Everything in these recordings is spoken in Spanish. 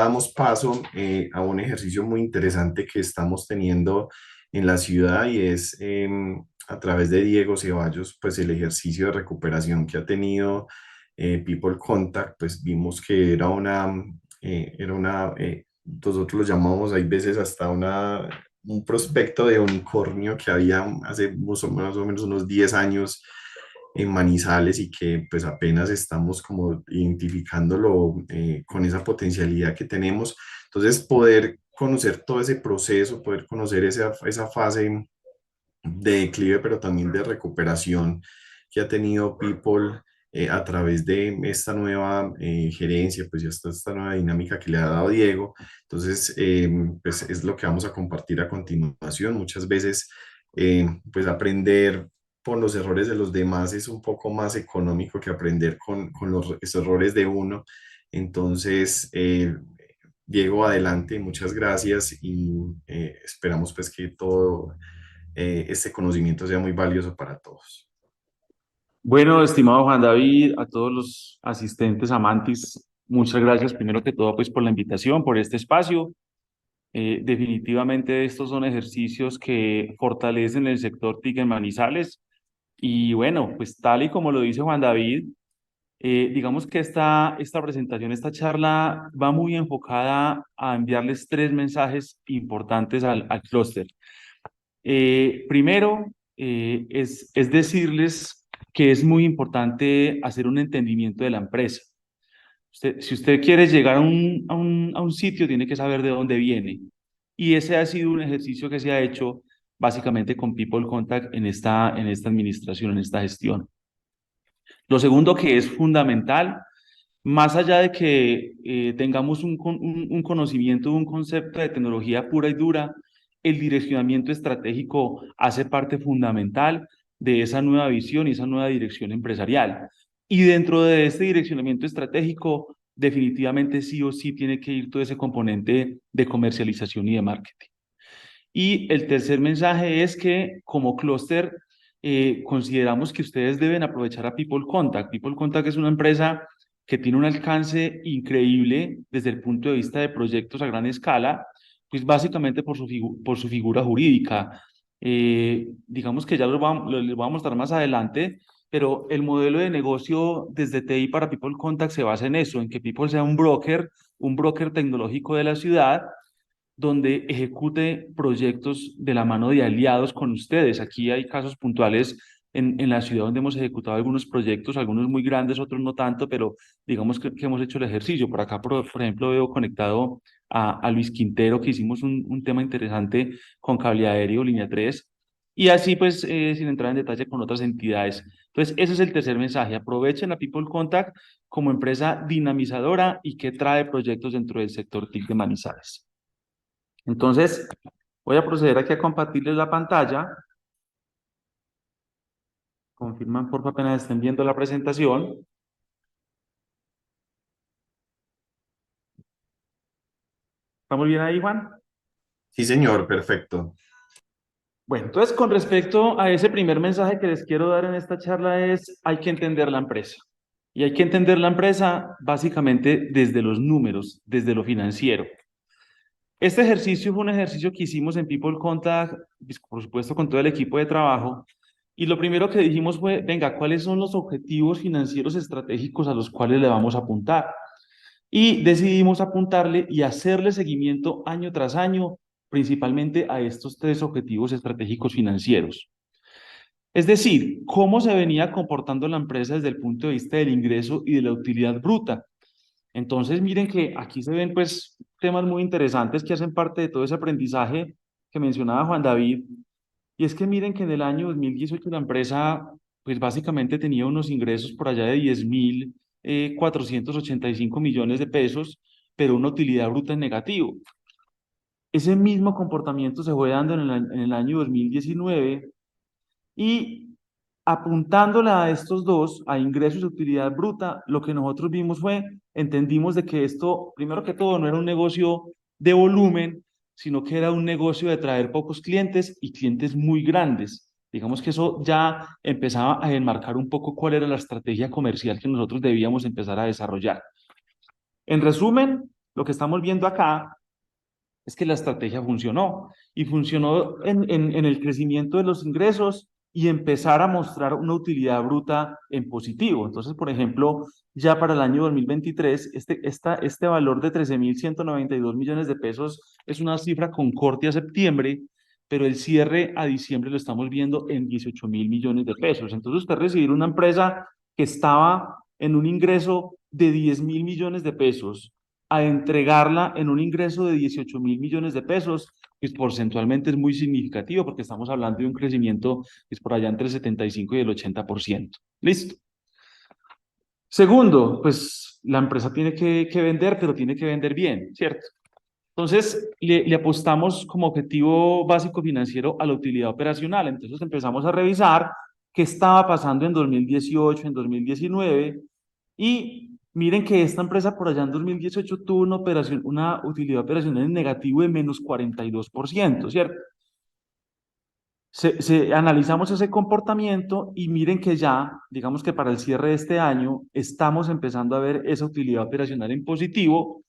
damos paso a un ejercicio muy interesante que estamos teniendo en la ciudad y es a través de Diego Ceballos, pues el ejercicio de recuperación que ha tenido People Contact, pues vimos que nosotros lo llamamos, hay veces hasta un prospecto de unicornio que había hace más o menos unos 10 años en Manizales y que pues apenas estamos como identificándolo con esa potencialidad que tenemos. Entonces, poder conocer todo ese proceso, poder conocer esa fase de declive, pero también de recuperación que ha tenido People a través de esta nueva gerencia, pues ya está esta nueva dinámica que le ha dado Diego. Entonces, pues es lo que vamos a compartir a continuación. Muchas veces, pues aprender por los errores de los demás es un poco más económico que aprender con los errores de uno. Entonces, Diego, adelante, muchas gracias y esperamos pues que todo este conocimiento sea muy valioso para todos. Bueno, estimado Juan David, a todos los asistentes amantes, muchas gracias primero que todo pues por la invitación, por este espacio. Definitivamente estos son ejercicios que fortalecen el sector TIC en Manizales y bueno, pues tal y como lo dice Juan David, digamos que esta presentación, esta charla va muy enfocada a enviarles tres mensajes importantes al clúster. Primero, es decirles que es muy importante hacer un entendimiento de la empresa. Si usted quiere llegar a un sitio, tiene que saber de dónde viene. Y ese ha sido un ejercicio que se ha hecho básicamente con People Contact en esta administración, en esta gestión. Lo segundo que es fundamental, más allá de que tengamos un conocimiento de un concepto de tecnología pura y dura, el direccionamiento estratégico hace parte fundamental de esa nueva visión y esa nueva dirección empresarial. Y dentro de este direccionamiento estratégico, definitivamente sí o sí tiene que ir todo ese componente de comercialización y de marketing. Y el tercer mensaje es que como clúster consideramos que ustedes deben aprovechar a People Contact. People Contact es una empresa que tiene un alcance increíble desde el punto de vista de proyectos a gran escala, pues básicamente por su figura jurídica. Digamos que ya les voy a mostrar más adelante, pero el modelo de negocio desde TI para People Contact se basa en eso, en que People sea un broker tecnológico de la ciudad donde ejecute proyectos de la mano de aliados con ustedes. Aquí hay casos puntuales en la ciudad donde hemos ejecutado algunos proyectos, algunos muy grandes, otros no tanto, pero digamos que hemos hecho el ejercicio. Por acá, por ejemplo, veo conectado a Luis Quintero, que hicimos un tema interesante con cable aéreo, línea 3, y así pues, sin entrar en detalle con otras entidades. Entonces, ese es el tercer mensaje. Aprovechen la People Contact como empresa dinamizadora y que trae proyectos dentro del sector TIC de Manizales. Entonces, voy a proceder aquí a compartirles la pantalla. Confirman, por favor, apenas estén viendo la presentación. ¿Estamos bien ahí, Juan? Sí, señor, perfecto. Bueno, entonces, con respecto a ese primer mensaje que les quiero dar en esta charla es, hay que entender la empresa. Y hay que entender la empresa básicamente desde los números, desde lo financiero. Este ejercicio fue un ejercicio que hicimos en People Contact, pues, por supuesto, con todo el equipo de trabajo. Y lo primero que dijimos fue, venga, ¿cuáles son los objetivos financieros estratégicos a los cuales le vamos a apuntar? Y decidimos apuntarle y hacerle seguimiento año tras año, principalmente a estos tres objetivos estratégicos financieros. Es decir, cómo se venía comportando la empresa desde el punto de vista del ingreso y de la utilidad bruta. Entonces, miren que aquí se ven pues temas muy interesantes que hacen parte de todo ese aprendizaje que mencionaba Juan David. Y es que miren que en el año 2018 la empresa pues básicamente tenía unos ingresos por allá de 10.485 millones de pesos, pero una utilidad bruta en negativo. Ese mismo comportamiento se fue dando en el año 2019 y apuntándole a estos dos, a ingresos y utilidad bruta, lo que nosotros vimos fue, entendimos de que esto, primero que todo, no era un negocio de volumen, sino que era un negocio de traer pocos clientes y clientes muy grandes. Digamos que eso ya empezaba a enmarcar un poco cuál era la estrategia comercial que nosotros debíamos empezar a desarrollar. En resumen, lo que estamos viendo acá es que la estrategia funcionó y funcionó en el crecimiento de los ingresos y empezar a mostrar una utilidad bruta en positivo. Entonces, por ejemplo, ya para el año 2023, este valor de 13.192 millones de pesos es una cifra con corte a septiembre, pero el cierre a diciembre lo estamos viendo en 18.000 millones de pesos. Entonces, usted recibir una empresa que estaba en un ingreso de 10.000 millones de pesos a entregarla en un ingreso de 18.000 millones de pesos, pues porcentualmente es muy significativo porque estamos hablando de un crecimiento es por allá entre el 75 y el 80%. Listo. Segundo, pues la empresa tiene que vender, pero tiene que vender bien, ¿cierto? Entonces, le apostamos como objetivo básico financiero a la utilidad operacional. Entonces, empezamos a revisar qué estaba pasando en 2018, en 2019, y miren que esta empresa por allá en 2018 tuvo una utilidad operacional en negativo de menos 42%, ¿cierto? Analizamos ese comportamiento y miren que ya, digamos que para el cierre de este año, estamos empezando a ver esa utilidad operacional en positivo.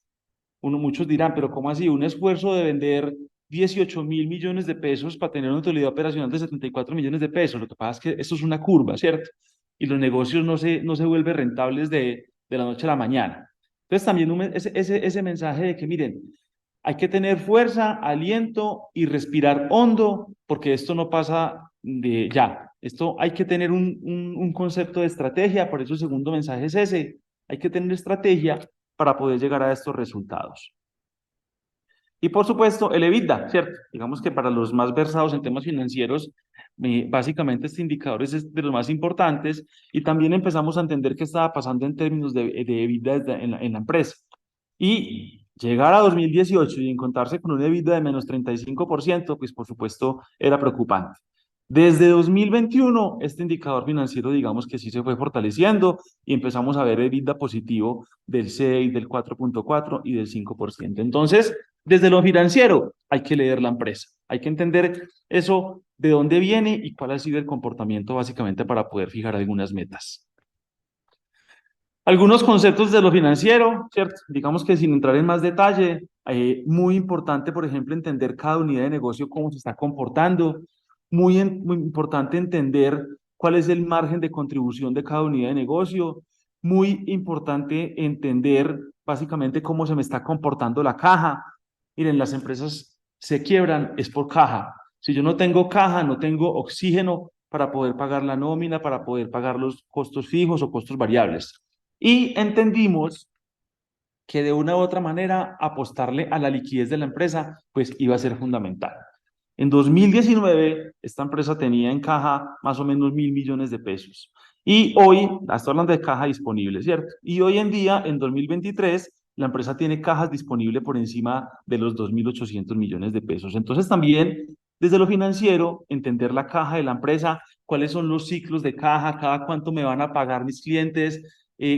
Muchos dirán, pero ¿cómo así? Un esfuerzo de vender 18.000 millones de pesos para tener una utilidad operacional de 74 millones de pesos. Lo que pasa es que esto es una curva, ¿cierto? Y los negocios no se vuelven rentables de la noche a la mañana. Entonces también ese mensaje de que, miren, hay que tener fuerza, aliento y respirar hondo, porque esto no pasa de ya. Esto hay que tener un concepto de estrategia, por eso el segundo mensaje es ese. Hay que tener estrategia para poder llegar a estos resultados. Y por supuesto, el EBITDA, ¿cierto? Digamos que para los más versados en temas financieros, básicamente este indicador es de los más importantes y también empezamos a entender qué estaba pasando en términos de EBITDA en la empresa. Y llegar a 2018 y encontrarse con un EBITDA de menos 35%, pues por supuesto era preocupante. Desde 2021, este indicador financiero, digamos que sí se fue fortaleciendo y empezamos a ver EBITDA positivo del 6, del 4.4 y del 5%. Entonces, desde lo financiero, hay que leer la empresa, hay que entender eso, de dónde viene y cuál ha sido el comportamiento básicamente para poder fijar algunas metas. Algunos conceptos de lo financiero, ¿cierto? Digamos que sin entrar en más detalle, muy importante, por ejemplo, entender cada unidad de negocio, cómo se está comportando, muy importante entender cuál es el margen de contribución de cada unidad de negocio, muy importante entender básicamente cómo se me está comportando la caja. Miren, las empresas se quiebran, es por caja. Si yo no tengo caja, no tengo oxígeno para poder pagar la nómina, para poder pagar los costos fijos o costos variables. Y entendimos que de una u otra manera apostarle a la liquidez de la empresa, pues iba a ser fundamental. En 2019, esta empresa tenía en caja más o menos 1.000 millones de pesos. Y hoy, estoy hablando de caja disponible, ¿cierto? Y hoy en día, en 2023, la empresa tiene cajas disponibles por encima de los 2.800 millones de pesos. Entonces también, desde lo financiero, entender la caja de la empresa, cuáles son los ciclos de caja, cada cuánto me van a pagar mis clientes,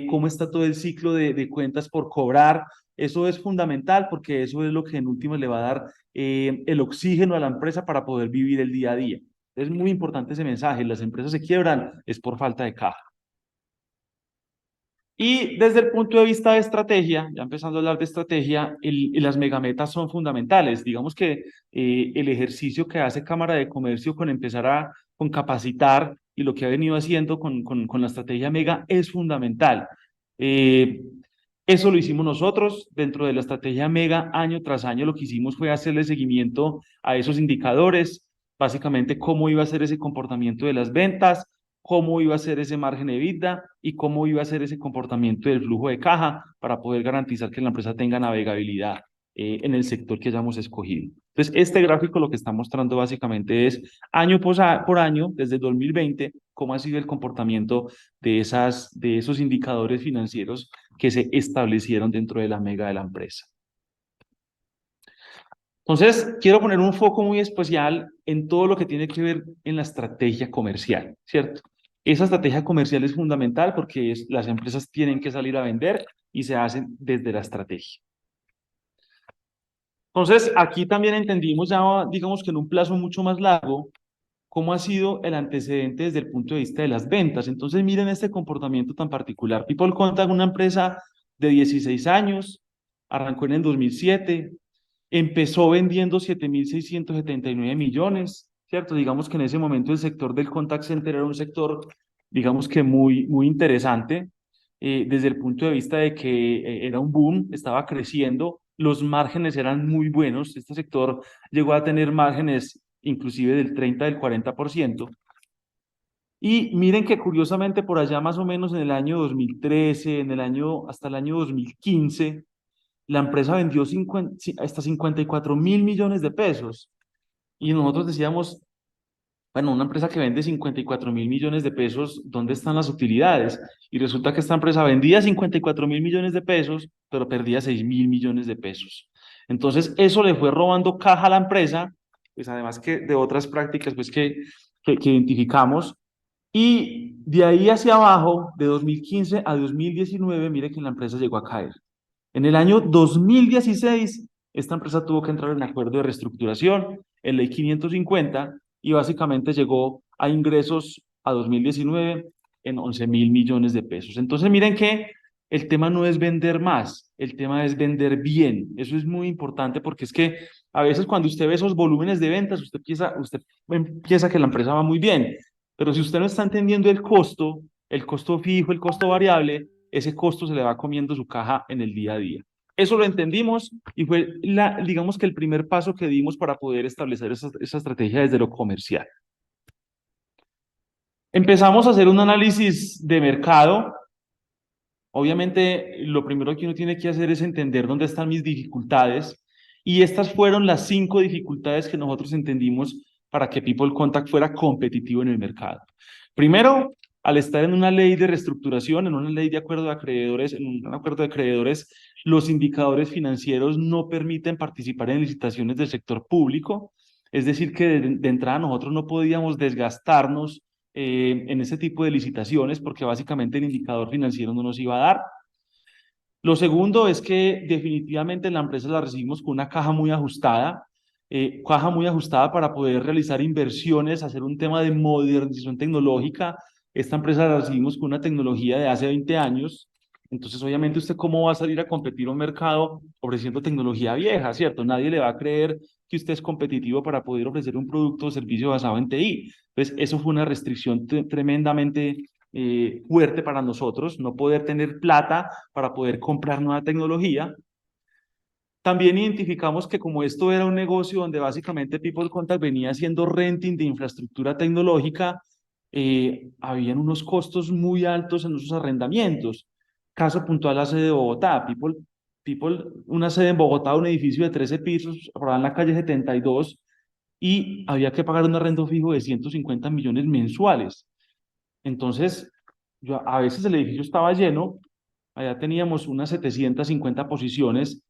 cómo está todo el ciclo de cuentas por cobrar. Eso es fundamental porque eso es lo que en último le va a dar el oxígeno a la empresa para poder vivir el día a día. Es muy importante ese mensaje. Las empresas se quiebran es por falta de caja. Y desde el punto de vista de estrategia, ya empezando a hablar de estrategia, las megametas son fundamentales. Digamos que el ejercicio que hace Cámara de Comercio con capacitar y lo que ha venido haciendo con la estrategia mega es fundamental. Eh, Eso lo hicimos nosotros dentro de la estrategia mega, año tras año lo que hicimos fue hacerle seguimiento a esos indicadores, básicamente cómo iba a ser ese comportamiento de las ventas, cómo iba a ser ese margen de EBITDA y cómo iba a ser ese comportamiento del flujo de caja para poder garantizar que la empresa tenga navegabilidad en el sector que hayamos escogido. Entonces, este gráfico lo que está mostrando básicamente es año por año, desde 2020, cómo ha sido el comportamiento de esos indicadores financieros que se establecieron dentro de la mega de la empresa. Entonces, quiero poner un foco muy especial en todo lo que tiene que ver en la estrategia comercial, ¿cierto? Esa estrategia comercial es fundamental porque las empresas tienen que salir a vender y se hacen desde la estrategia. Entonces, aquí también entendimos ya, digamos que en un plazo mucho más largo, cómo ha sido el antecedente desde el punto de vista de las ventas. Entonces, miren este comportamiento tan particular. People Contact, una empresa de 16 años, arrancó en el 2007, empezó vendiendo 7.679 millones, ¿cierto? Digamos que en ese momento el sector del contact center era un sector, digamos que muy interesante, desde el punto de vista de que era un boom, estaba creciendo, los márgenes eran muy buenos, este sector llegó a tener márgenes inclusive del 30, del 40%. Y miren que curiosamente por allá más o menos en el año 2013, hasta el año 2015, la empresa vendió hasta 54.000 millones de pesos. Y nosotros decíamos, bueno, una empresa que vende 54.000 millones de pesos, ¿dónde están las utilidades? Y resulta que esta empresa vendía 54.000 millones de pesos, pero perdía 6.000 millones de pesos. Entonces, eso le fue robando caja a la empresa, pues además que de otras prácticas pues que identificamos. Y de ahí hacia abajo, de 2015 a 2019, mire que la empresa llegó a caer. En el año 2016, esta empresa tuvo que entrar en acuerdo de reestructuración, en ley 550, y básicamente llegó a ingresos a 2019 en 11.000 millones de pesos. Entonces, miren que el tema no es vender más, el tema es vender bien. Eso es muy importante porque es que a veces cuando usted ve esos volúmenes de ventas, usted piensa que la empresa va muy bien, pero si usted no está entendiendo el costo fijo, el costo variable, ese costo se le va comiendo su caja en el día a día. Eso lo entendimos y fue, digamos que el primer paso que dimos para poder establecer esa estrategia desde lo comercial. Empezamos a hacer un análisis de mercado. Obviamente, lo primero que uno tiene que hacer es entender dónde están mis dificultades y estas fueron las 5 dificultades que nosotros entendimos para que People Contact fuera competitivo en el mercado. Primero, al estar en una ley de reestructuración, en una ley de acuerdo de acreedores, en un acuerdo de acreedores, los indicadores financieros no permiten participar en licitaciones del sector público, es decir, que de entrada nosotros no podíamos desgastarnos en ese tipo de licitaciones porque básicamente el indicador financiero no nos iba a dar. Lo segundo es que definitivamente la empresa la recibimos con una caja muy ajustada para poder realizar inversiones, hacer un tema de modernización tecnológica. Esta empresa la recibimos con una tecnología de hace 20 años. Entonces, obviamente, ¿usted cómo va a salir a competir a un mercado ofreciendo tecnología vieja, cierto? Nadie le va a creer que usted es competitivo para poder ofrecer un producto o servicio basado en TI. Entonces, eso fue una restricción tremendamente fuerte para nosotros, no poder tener plata para poder comprar nueva tecnología. También identificamos que como esto era un negocio donde básicamente People Contact venía haciendo renting de infraestructura tecnológica, habían unos costos muy altos en esos arrendamientos. Caso puntual, la sede de Bogotá. Una sede en Bogotá, un edificio de 13 pisos, por ahí en la calle 72, y había que pagar un arrendo fijo de 150 millones mensuales. Entonces, a veces el edificio estaba lleno, allá teníamos unas 750 posiciones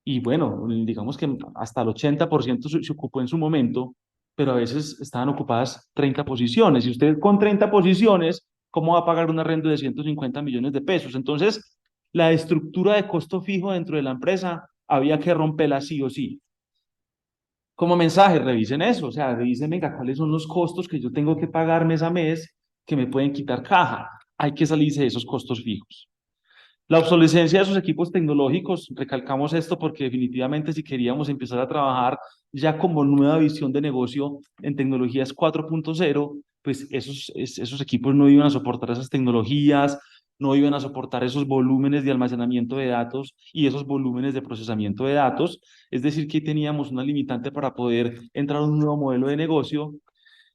y bueno, digamos que hasta el 80% se ocupó en su momento, pero a veces estaban ocupadas 30 posiciones. Y usted con 30 posiciones, ¿cómo va a pagar un arrendo de 150 millones de pesos? Entonces, la estructura de costo fijo dentro de la empresa había que romperla sí o sí. Como mensaje, revisen eso, o sea, revisen, venga, cuáles son los costos que yo tengo que pagar mes a mes que me pueden quitar caja. Hay que salirse de esos costos fijos. La obsolescencia de sus equipos tecnológicos, recalcamos esto porque definitivamente si queríamos empezar a trabajar ya como nueva visión de negocio en tecnologías 4.0, pues esos equipos no iban a soportar esas tecnologías, no iban a soportar esos volúmenes de almacenamiento de datos y esos volúmenes de procesamiento de datos. Es decir, que teníamos una limitante para poder entrar a un nuevo modelo de negocio.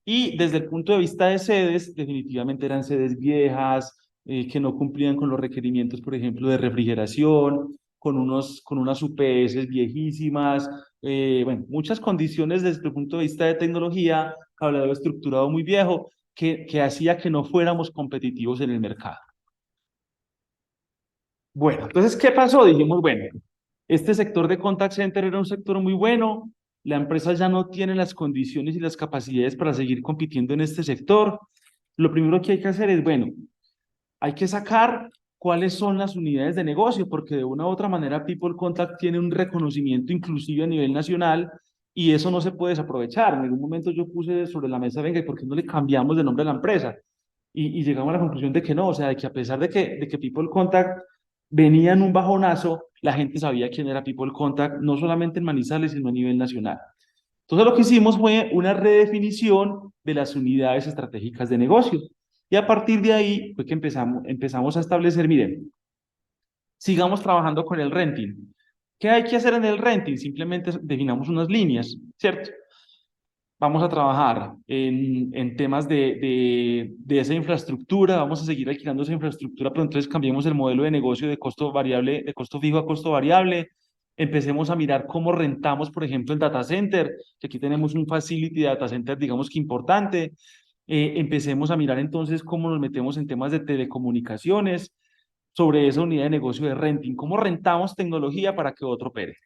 Y desde el punto de vista de sedes, definitivamente eran sedes viejas, que no cumplían con los requerimientos, por ejemplo, de refrigeración, con unas UPS viejísimas, bueno, muchas condiciones desde el punto de vista de tecnología, cableado estructurado muy viejo, que hacía que no fuéramos competitivos en el mercado. Bueno, entonces, ¿qué pasó? Dijimos, bueno, este sector de contact center era un sector muy bueno, la empresa ya no tiene las condiciones y las capacidades para seguir compitiendo en este sector. Lo primero que hay que hacer es, bueno, hay que sacar cuáles son las unidades de negocio, porque de una u otra manera People Contact tiene un reconocimiento inclusive a nivel nacional y eso no se puede desaprovechar. En algún momento yo puse sobre la mesa, venga, ¿y por qué no le cambiamos de nombre a la empresa? Y llegamos a la conclusión de que no, o sea, de que a pesar de que People Contact venía en un bajonazo, la gente sabía quién era People Contact, no solamente en Manizales, sino a nivel nacional. Entonces lo que hicimos fue una redefinición de las unidades estratégicas de negocio. Y a partir de ahí fue que empezamos a establecer, miren, sigamos trabajando con el renting. ¿Qué hay que hacer en el renting? Simplemente definamos unas líneas, ¿cierto? Vamos a trabajar en temas de esa infraestructura, vamos a seguir alquilando esa infraestructura, pero entonces cambiemos el modelo de negocio de costo variable, de costo fijo a costo variable. Empecemos a mirar cómo rentamos, por ejemplo, el data center, que aquí tenemos un facility data center, digamos que importante. Empecemos a mirar entonces cómo nos metemos en temas de telecomunicaciones sobre esa unidad de negocio de renting, cómo rentamos tecnología para que otro opere.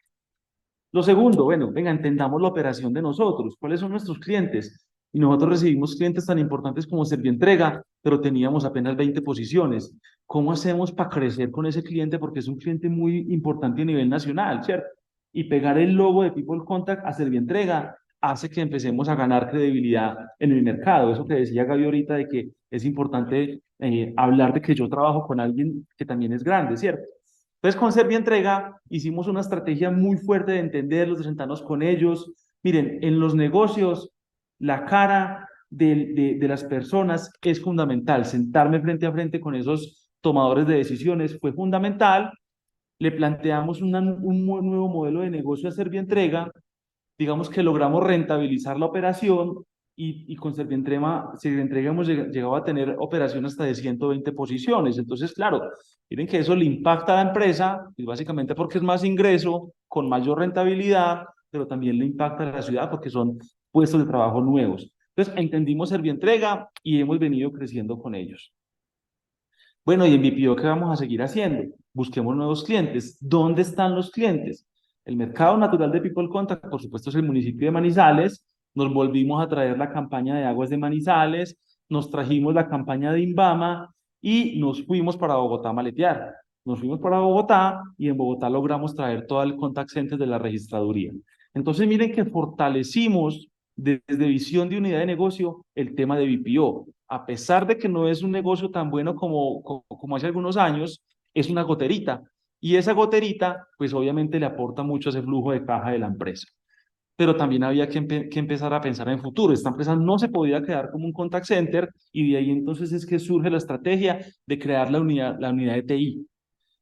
Lo segundo, bueno, venga, entendamos la operación de nosotros. ¿Cuáles son nuestros clientes? Y nosotros recibimos clientes tan importantes como Servientrega, pero teníamos apenas 20 posiciones. ¿Cómo hacemos para crecer con ese cliente? Porque es un cliente muy importante a nivel nacional, ¿cierto? Y pegar el logo de People Contact a Servientrega hace que empecemos a ganar credibilidad en el mercado. Eso que decía Gaby ahorita de que es importante hablar de que yo trabajo con alguien que también es grande, ¿cierto? Entonces, con Servientrega hicimos una estrategia muy fuerte de entenderlos, de sentarnos con ellos. Miren, en los negocios, la cara de las personas es fundamental. Sentarme frente a frente con esos tomadores de decisiones fue fundamental. Le planteamos un nuevo modelo de negocio a Servientrega, digamos que logramos rentabilizar la operación y con Servientrega hemos llegado a tener operaciones hasta de 120 posiciones. Entonces, claro, miren que eso le impacta a la empresa, y básicamente porque es más ingreso, con mayor rentabilidad, pero también le impacta a la ciudad porque son puestos de trabajo nuevos. Entonces, entendimos Servientrega y hemos venido creciendo con ellos. Bueno, y en BPO, ¿qué vamos a seguir haciendo? Busquemos nuevos clientes. ¿Dónde están los clientes? El mercado natural de People Contact, por supuesto, es el municipio de Manizales. Nos volvimos a traer la campaña de aguas de Manizales, nos trajimos la campaña de Invama y nos fuimos para Bogotá a maletear. Nos fuimos para Bogotá y en Bogotá logramos traer todo el contact center de la registraduría. Entonces, miren que fortalecimos desde visión de unidad de negocio el tema de BPO. A pesar de que no es un negocio tan bueno como hace algunos años, es una goterita. Y esa goterita, pues obviamente le aporta mucho a ese flujo de caja de la empresa. Pero también había que empezar a pensar en futuro. Esta empresa no se podía quedar como un contact center y de ahí entonces es que surge la estrategia de crear la unidad de TI.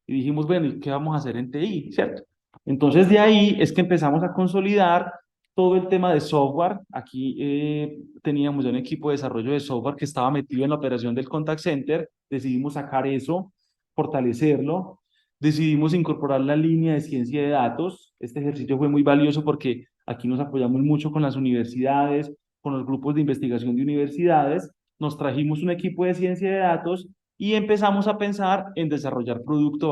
Y dijimos, bueno, ¿y qué vamos a hacer en TI? ¿Cierto? Entonces de ahí es que empezamos a consolidar todo el tema de software. Aquí teníamos ya un equipo de desarrollo de software que estaba metido en la operación del contact center. Decidimos sacar eso, fortalecerlo. Decidimos incorporar la línea de ciencia de datos. Este ejercicio fue muy valioso porque aquí nos apoyamos mucho con las universidades, con los grupos de investigación de universidades. Nos trajimos un equipo de ciencia de datos y empezamos a pensar en desarrollar producto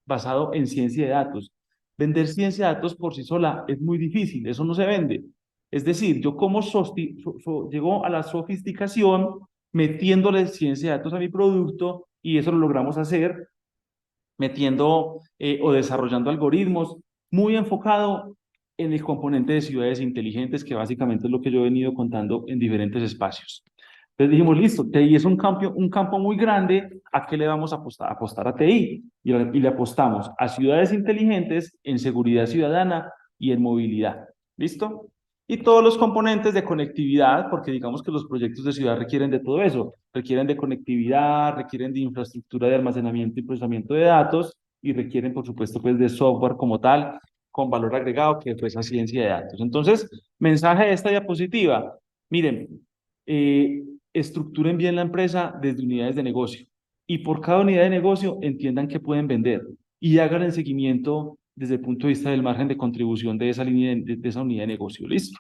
basado en ciencia de datos. Vender ciencia de datos por sí sola es muy difícil, eso no se vende. Es decir, yo como llego a la sofisticación metiéndole ciencia de datos a mi producto y eso lo logramos hacer metiendo o desarrollando algoritmos muy enfocado en el componente de ciudades inteligentes, que básicamente es lo que yo he venido contando en diferentes espacios. Entonces dijimos, listo, TI es un campo muy grande, ¿a qué le vamos a apostar? Apostar a TI. Y le apostamos a ciudades inteligentes, en seguridad ciudadana y en movilidad. ¿Listo? Y todos los componentes de conectividad, porque digamos que los proyectos de ciudad requieren de todo eso, requieren de conectividad, requieren de infraestructura de almacenamiento y procesamiento de datos y requieren, por supuesto, pues de software como tal, con valor agregado, que fue esa ciencia de datos. Entonces, mensaje de esta diapositiva, miren, eh, estructuren bien la empresa desde unidades de negocio y por cada unidad de negocio entiendan que pueden vender y hagan el seguimiento desde el punto de vista del margen de contribución de esa línea de esa unidad de negocio. ¿Listo?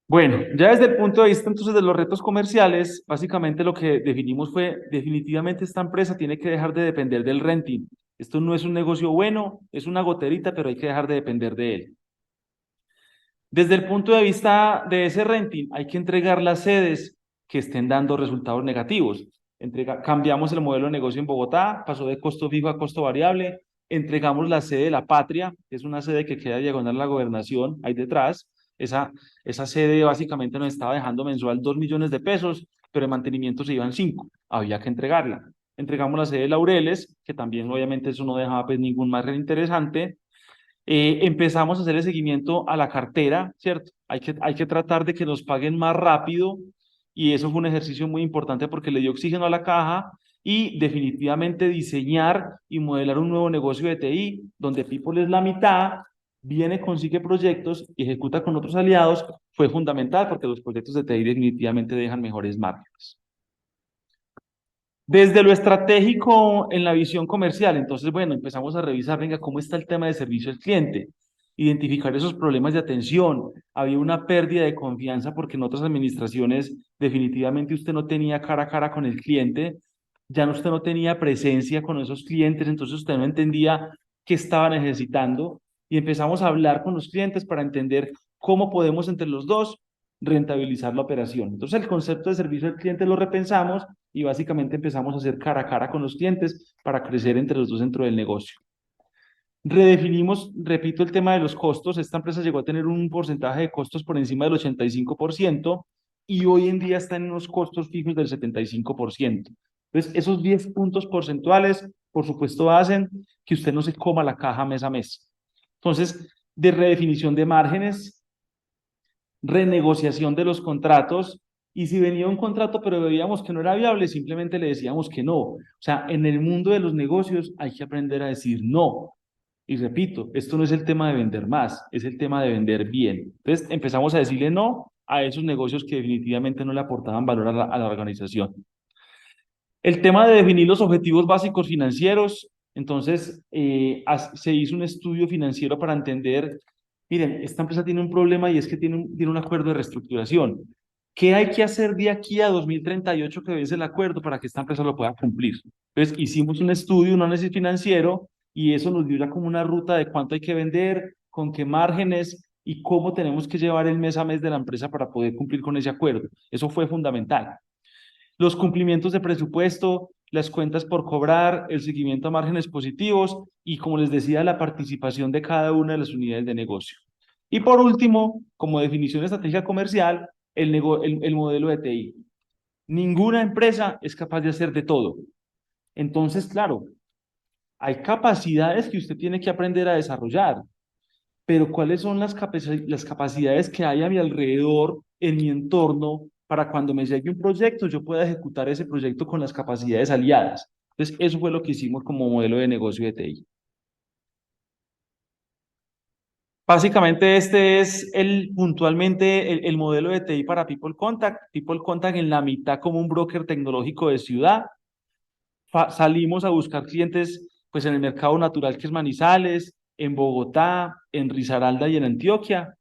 Bueno, ya desde el punto de vista entonces de los retos comerciales, básicamente lo que definimos fue definitivamente esta empresa tiene que dejar de depender del renting. Esto no es un negocio bueno, es una goterita, pero hay que dejar de depender de él. Desde el punto de vista de ese renting, hay que entregar las sedes que estén dando resultados negativos. Cambiamos el modelo de negocio en Bogotá, pasó de costo fijo a costo variable, entregamos la sede de La Patria, que es una sede que queda diagonal a la gobernación, ahí detrás. Esa sede básicamente nos estaba dejando mensual 2 millones de pesos, pero en mantenimiento se iban 5, había que entregarla. entregamos la sede de Laureles, que también obviamente eso no dejaba pues ningún margen interesante. Empezamos a hacer el seguimiento a la cartera, ¿cierto? Hay que tratar de que nos paguen más rápido y eso fue un ejercicio muy importante porque le dio oxígeno a la caja y definitivamente diseñar y modelar un nuevo negocio de TI donde People es la mitad, viene, consigue proyectos y ejecuta con otros aliados, fue fundamental porque los proyectos de TI definitivamente dejan mejores márgenes. Desde lo estratégico en la visión comercial, entonces, bueno, empezamos a revisar, venga, cómo está el tema de servicio al cliente, identificar esos problemas de atención. Había una pérdida de confianza porque en otras administraciones definitivamente usted no tenía cara a cara con el cliente, ya usted no tenía presencia con esos clientes, entonces usted no entendía qué estaba necesitando y empezamos a hablar con los clientes para entender cómo podemos entre los dos rentabilizar la operación. Entonces el concepto de servicio al cliente lo repensamos y básicamente empezamos a hacer cara a cara con los clientes para crecer entre los dos dentro del negocio. Redefinimos, repito, el tema de los costos. Esta empresa llegó a tener un porcentaje de costos por encima del 85% y hoy en día está en unos costos fijos del 75%. Entonces, esos 10 puntos porcentuales, por supuesto, hacen que usted no se coma la caja mes a mes. Entonces, de redefinición de márgenes, renegociación de los contratos, y si venía un contrato pero veíamos que no era viable, simplemente le decíamos que no. O sea, en el mundo de los negocios hay que aprender a decir no. Y repito, esto no es el tema de vender más, es el tema de vender bien. Entonces empezamos a decirle no a esos negocios que definitivamente no le aportaban valor a la organización. El tema de definir los objetivos básicos financieros, entonces se hizo un estudio financiero para entender, miren, esta empresa tiene un problema y es que tiene un acuerdo de reestructuración. ¿Qué hay que hacer de aquí a 2038 que vence el acuerdo para que esta empresa lo pueda cumplir? Entonces hicimos un estudio, un análisis financiero y eso nos dio ya como una ruta de cuánto hay que vender, con qué márgenes y cómo tenemos que llevar el mes a mes de la empresa para poder cumplir con ese acuerdo. Eso fue fundamental. Los cumplimientos de presupuesto, las cuentas por cobrar, el seguimiento a márgenes positivos y, como les decía, la participación de cada una de las unidades de negocio. Y por último, como definición de estrategia comercial, el modelo de TI. Ninguna empresa es capaz de hacer de todo. Entonces, claro, hay capacidades que usted tiene que aprender a desarrollar, pero ¿cuáles son las capacidades que hay a mi alrededor, en mi entorno, para cuando me llegue un proyecto, yo pueda ejecutar ese proyecto con las capacidades aliadas? Entonces, eso fue lo que hicimos como modelo de negocio de TI. Básicamente, este es puntualmente el modelo de TI para People Contact. People Contact en la mitad como un broker tecnológico de ciudad. Salimos a buscar clientes pues en el mercado natural que es Manizales, en Bogotá, en Risaralda y en Antioquia.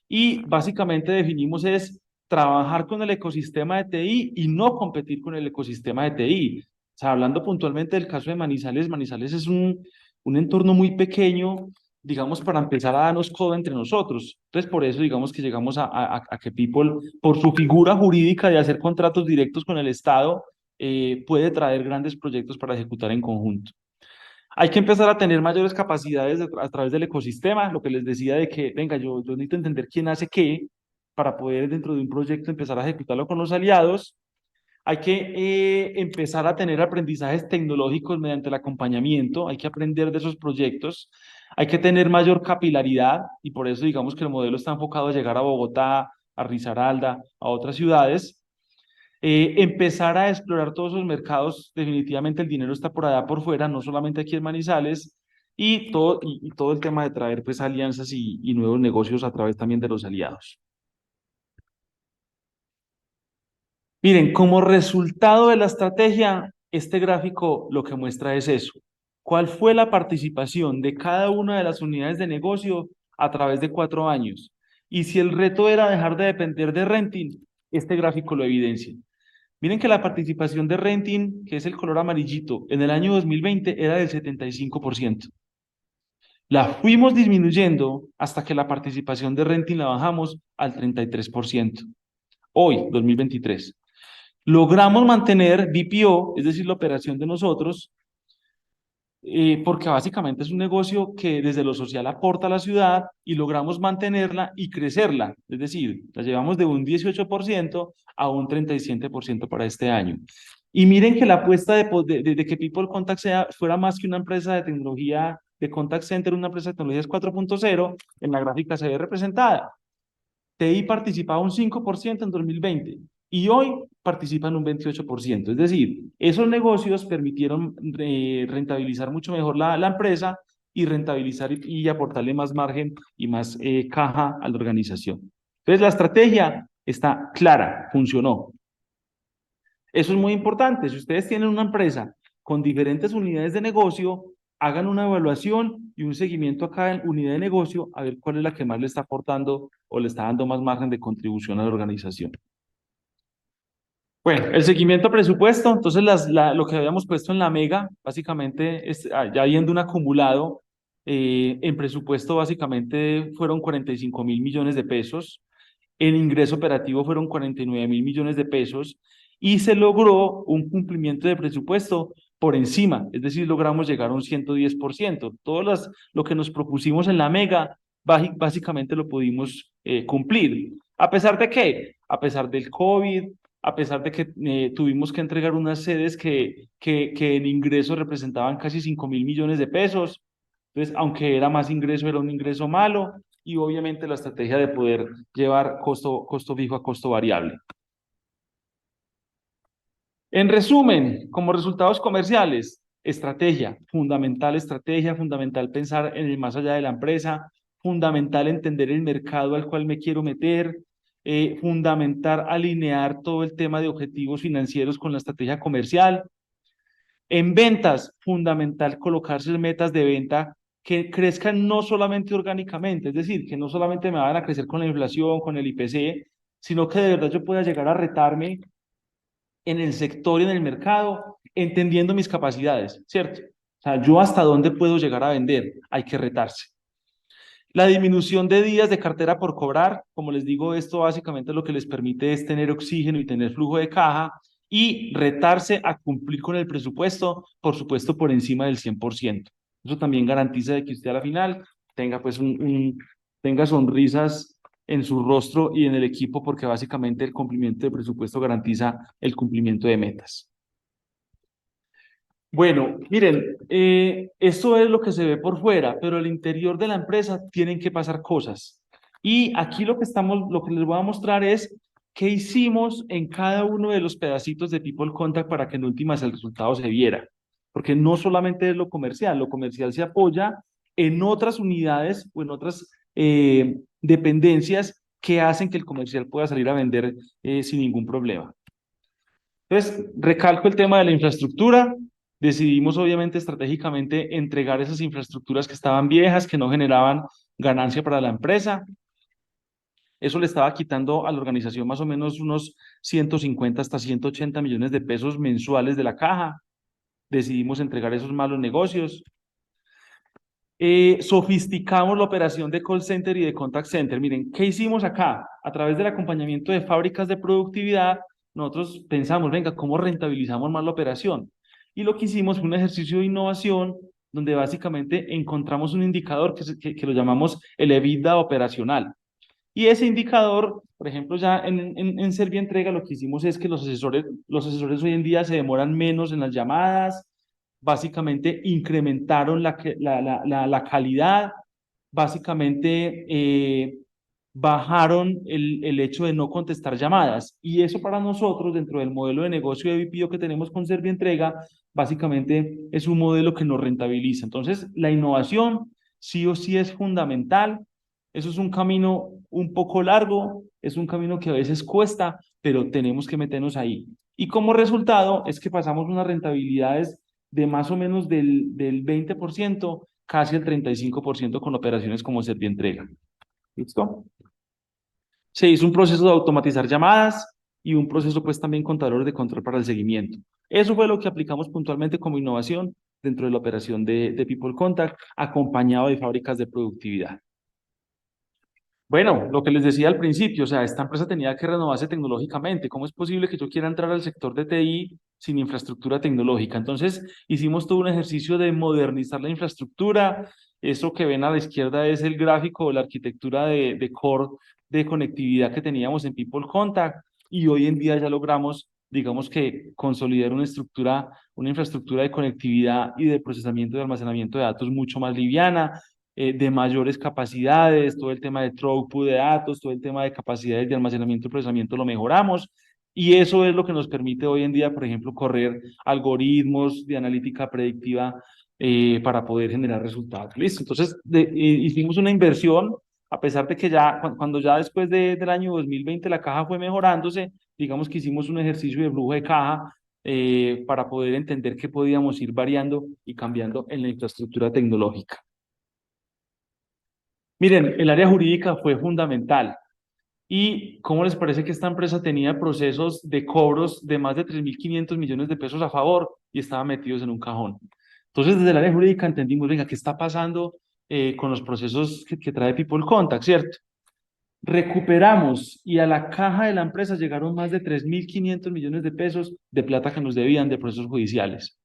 Y básicamente definimos es trabajar con el ecosistema de TI y no competir con el ecosistema de TI. O sea, hablando puntualmente del caso de Manizales, Manizales es un entorno muy pequeño, digamos, para empezar a darnos codo entre nosotros. Entonces, por eso, digamos que llegamos a que People, por su figura jurídica de hacer contratos directos con el Estado, puede traer grandes proyectos para ejecutar en conjunto. Hay que empezar a tener mayores capacidades a través del ecosistema, lo que les decía de que, venga, yo necesito entender quién hace qué para poder dentro de un proyecto empezar a ejecutarlo con los aliados. Hay que empezar a tener aprendizajes tecnológicos mediante el acompañamiento, hay que aprender de esos proyectos, hay que tener mayor capilaridad y por eso digamos que el modelo está enfocado a llegar a Bogotá, a Risaralda, a otras ciudades. Empezar a explorar todos esos mercados, definitivamente el dinero está por allá por fuera, no solamente aquí en Manizales, y todo el tema de traer pues alianzas y nuevos negocios a través también de los aliados. Miren, como resultado de la estrategia, este gráfico lo que muestra es eso. ¿Cuál fue la participación de cada una de las unidades de negocio a través de 4 años? Y si el reto era dejar de depender de renting, este gráfico lo evidencia. Miren que la participación de renting, que es el color amarillito, en el año 2020 era del 75%. La fuimos disminuyendo hasta que la participación de renting la bajamos al 33%. Hoy, 2023. Logramos mantener BPO, es decir, la operación de nosotros, porque básicamente es un negocio que desde lo social aporta a la ciudad y logramos mantenerla y crecerla. Es decir, la llevamos de un 18% a un 37% para este año. Y miren que la apuesta de que People Contact fuera más que una empresa de tecnología, de contact center, una empresa de tecnologías 4.0, en la gráfica se ve representada. TI participaba un 5% en 2020 y hoy participa en un 28%. Es decir, esos negocios permitieron rentabilizar mucho mejor la empresa y rentabilizar y aportarle más margen y más caja a la organización. Entonces, la estrategia está clara, funcionó. Eso es muy importante. Si ustedes tienen una empresa con diferentes unidades de negocio, hagan una evaluación y un seguimiento a cada unidad de negocio a ver cuál es la que más le está aportando o le está dando más margen de contribución a la organización. Bueno, el seguimiento a presupuesto, entonces lo que habíamos puesto en la mega, básicamente, ya viendo un acumulado, en presupuesto básicamente fueron 45.000 millones de pesos, en ingreso operativo fueron 49.000 millones de pesos y se logró un cumplimiento de presupuesto por encima, es decir, logramos llegar a un 110%. Lo que nos propusimos en la mega, básicamente lo pudimos cumplir. ¿A pesar de qué? A pesar del COVID, a pesar de que tuvimos que entregar unas sedes que en ingreso representaban casi 5.000 millones de pesos. Entonces, aunque era más ingreso, era un ingreso malo y obviamente la estrategia de poder llevar costo fijo a costo variable. En resumen, como resultados comerciales, estrategia, fundamental pensar en el más allá de la empresa, fundamental entender el mercado al cual me quiero meter, fundamental alinear todo el tema de objetivos financieros con la estrategia comercial. En ventas, fundamental colocarse metas de venta que crezcan no solamente orgánicamente, es decir, que no solamente me van a crecer con la inflación, con el IPC, sino que de verdad yo pueda llegar a retarme en el sector y en el mercado, entendiendo mis capacidades, ¿cierto? O sea, yo hasta dónde puedo llegar a vender, hay que retarse. La disminución de días de cartera por cobrar, como les digo, esto básicamente lo que les permite es tener oxígeno y tener flujo de caja y retarse a cumplir con el presupuesto, por supuesto, por encima del 100%. Eso también garantiza de que usted a la final tenga pues tenga sonrisas en su rostro y en el equipo, porque básicamente el cumplimiento de presupuesto garantiza el cumplimiento de metas. Bueno, miren, esto es lo que se ve por fuera, pero al interior de la empresa tienen que pasar cosas. Y aquí lo que les voy a mostrar es qué hicimos en cada uno de los pedacitos de People Contact para que en últimas el resultado se viera. Porque no solamente es lo comercial se apoya en otras unidades o en otras dependencias que hacen que el comercial pueda salir a vender sin ningún problema. Entonces, recalco el tema de la infraestructura. Decidimos, obviamente, estratégicamente entregar esas infraestructuras que estaban viejas, que no generaban ganancia para la empresa. Eso le estaba quitando a la organización más o menos unos 150 hasta 180 millones de pesos mensuales de la caja. Decidimos entregar esos malos negocios. Sofisticamos la operación de call center y de contact center. Miren, ¿qué hicimos acá? A través del acompañamiento de fábricas de productividad, nosotros pensamos, venga, ¿cómo rentabilizamos más la operación? Y lo que hicimos fue un ejercicio de innovación donde básicamente encontramos un indicador que lo llamamos el EBITDA operacional. Y ese indicador, por ejemplo, ya en Servientrega lo que hicimos es que los asesores hoy en día se demoran menos en las llamadas, básicamente incrementaron la calidad, básicamente bajaron el hecho de no contestar llamadas. Y eso para nosotros, dentro del modelo de negocio de BPO que tenemos con Servientrega, básicamente es un modelo que nos rentabiliza. Entonces, la innovación sí o sí es fundamental. Eso es un camino un poco largo, es un camino que a veces cuesta, pero tenemos que meternos ahí. Y como resultado es que pasamos unas rentabilidades de más o menos del 20%, casi el 35% con operaciones como Servientrega. ¿Listo? Se hizo un proceso de automatizar llamadas y un proceso pues también contador de control para el seguimiento. Eso fue lo que aplicamos puntualmente como innovación dentro de la operación de People Contact, acompañado de fábricas de productividad. Bueno, lo que les decía al principio, o sea, esta empresa tenía que renovarse tecnológicamente. ¿Cómo es posible que yo quiera entrar al sector de TI sin infraestructura tecnológica? Entonces, hicimos todo un ejercicio de modernizar la infraestructura. Eso que ven a la izquierda es el gráfico o la arquitectura de core de conectividad que teníamos en People Contact y hoy en día ya logramos digamos que consolidar una infraestructura de conectividad y de procesamiento y almacenamiento de datos mucho más liviana, de mayores capacidades, todo el tema de throughput de datos, todo el tema de capacidades de almacenamiento y procesamiento lo mejoramos. Y eso es lo que nos permite hoy en día, por ejemplo, correr algoritmos de analítica predictiva para poder generar resultados. Listo. Entonces, hicimos una inversión, a pesar de que ya, cuando ya después del año 2020 la caja fue mejorándose, digamos que hicimos un ejercicio de flujo de caja para poder entender qué podíamos ir variando y cambiando en la infraestructura tecnológica. Miren, el área jurídica fue fundamental. ¿Y cómo les parece que esta empresa tenía procesos de cobros de más de 3.500 millones de pesos a favor y estaban metidos en un cajón? Entonces, desde el área jurídica entendimos, venga, ¿qué está pasando con los procesos que trae People Contact, cierto? Recuperamos y a la caja de la empresa llegaron más de 3.500 millones de pesos de plata que nos debían de procesos judiciales.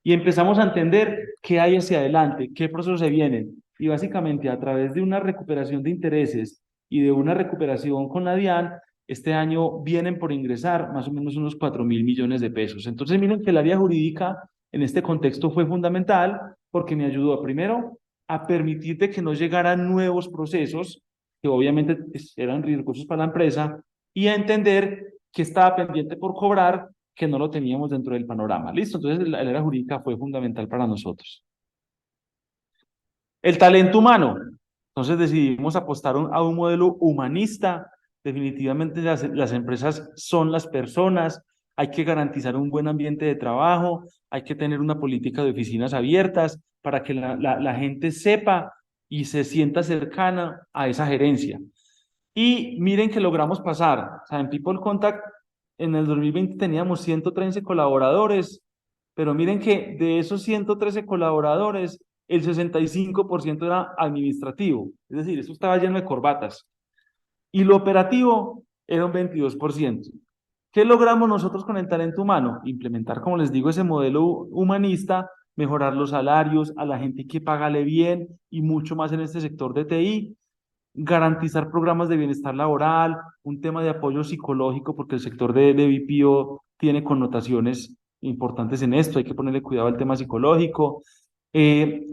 Y empezamos a entender qué hay hacia adelante, qué procesos se vienen. Y básicamente a través de una recuperación de intereses y de una recuperación con la DIAN, este año vienen por ingresar más o menos unos 4.000 millones de pesos. Entonces miren que el área jurídica en este contexto fue fundamental porque me ayudó primero a permitir de que no llegaran nuevos procesos que obviamente eran riesgosos para la empresa y a entender que estaba pendiente por cobrar que no lo teníamos dentro del panorama. ¿Listo? Entonces, el área jurídica fue fundamental para nosotros. El talento humano. Entonces, decidimos apostar a un modelo humanista. Definitivamente, las empresas son las personas. Hay que garantizar un buen ambiente de trabajo. Hay que tener una política de oficinas abiertas para que la gente sepa y se sienta cercana a esa gerencia. Y miren que logramos pasar. O sea, en People Contact en el 2020 teníamos 113 colaboradores, pero miren que de esos 113 colaboradores, el 65% era administrativo. Es decir, eso estaba lleno de corbatas. Y lo operativo era un 22%. ¿Qué logramos nosotros con el talento humano? Implementar, como les digo, ese modelo humanista, mejorar los salarios, a la gente hay que pagarle bien y mucho más en este sector de TI, garantizar programas de bienestar laboral, un tema de apoyo psicológico, porque el sector de BPO tiene connotaciones importantes en esto, hay que ponerle cuidado al tema psicológico.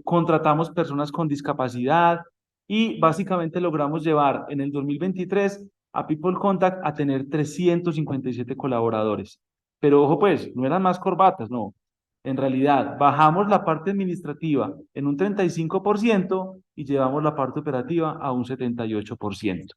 Contratamos personas con discapacidad y básicamente logramos llevar en el 2023 a People Contact a tener 357 colaboradores. Pero ojo pues, no eran más corbatas, no. En realidad, bajamos la parte administrativa en un 35% y llevamos la parte operativa a un 78%.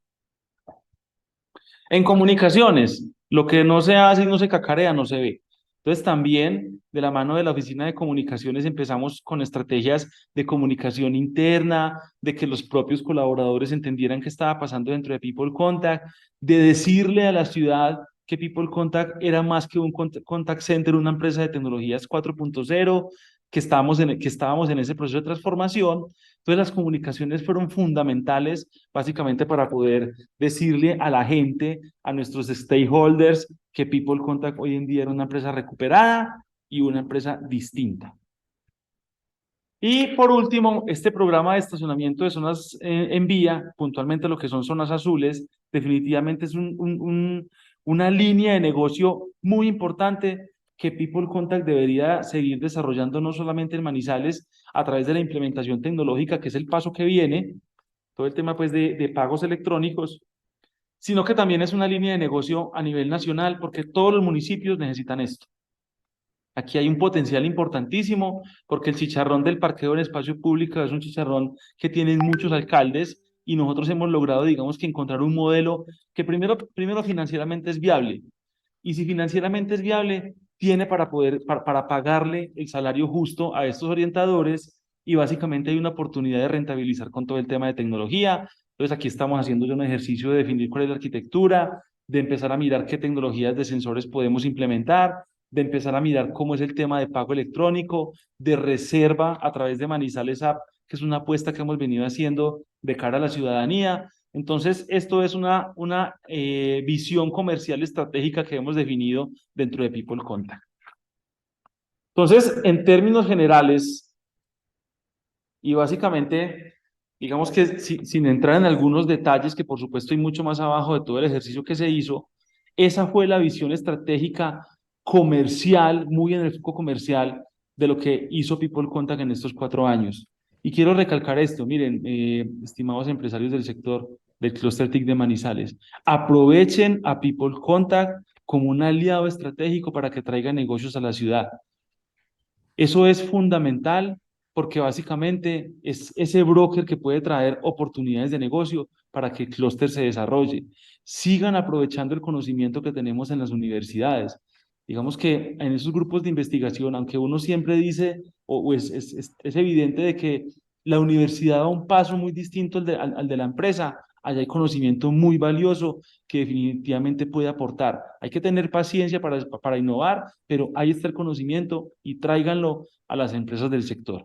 En comunicaciones, lo que no se hace y no se cacarea, no se ve. Entonces también de la mano de la oficina de comunicaciones empezamos con estrategias de comunicación interna, de que los propios colaboradores entendieran qué estaba pasando dentro de People Contact, de decirle a la ciudad que People Contact era más que un contact center, una empresa de tecnologías 4.0, que estábamos en ese proceso de transformación. Entonces las comunicaciones fueron fundamentales básicamente para poder decirle a la gente, a nuestros stakeholders, que People Contact hoy en día era una empresa recuperada y una empresa distinta. Y por último, este programa de estacionamiento de zonas en vía, puntualmente lo que son zonas azules, definitivamente es una línea de negocio muy importante que People Contact debería seguir desarrollando no solamente en Manizales a través de la implementación tecnológica, que es el paso que viene, todo el tema pues de pagos electrónicos, sino que también es una línea de negocio a nivel nacional porque todos los municipios necesitan esto. Aquí hay un potencial importantísimo porque el chicharrón del parqueo en espacio público es un chicharrón que tienen muchos alcaldes y nosotros hemos logrado, digamos, que encontrar un modelo que primero financieramente es viable. Y si financieramente es viable, tiene para pagarle el salario justo a estos orientadores y básicamente hay una oportunidad de rentabilizar con todo el tema de tecnología. Entonces aquí estamos haciendo ya un ejercicio de definir cuál es la arquitectura, de empezar a mirar qué tecnologías de sensores podemos implementar, de empezar a mirar cómo es el tema de pago electrónico, de reserva a través de Manizales App, que es una apuesta que hemos venido haciendo de cara a la ciudadanía. Entonces, esto es una visión comercial estratégica que hemos definido dentro de People Contact. Entonces, en términos generales, y básicamente, digamos que sin entrar en algunos detalles, que por supuesto hay mucho más abajo de todo el ejercicio que se hizo, esa fue la visión estratégica comercial, muy en el foco comercial de lo que hizo People Contact en estos 4 años. Y quiero recalcar esto, miren, estimados empresarios del sector del Cluster TIC de Manizales, aprovechen a People Contact como un aliado estratégico para que traiga negocios a la ciudad. Eso es fundamental porque básicamente es ese broker que puede traer oportunidades de negocio para que el clúster se desarrolle. Sigan aprovechando el conocimiento que tenemos en las universidades. Digamos que en esos grupos de investigación, aunque uno siempre dice, o es evidente de que la universidad da un paso muy distinto al de la empresa, allá hay conocimiento muy valioso que definitivamente puede aportar. Hay que tener paciencia para innovar, pero ahí está el conocimiento y tráiganlo a las empresas del sector.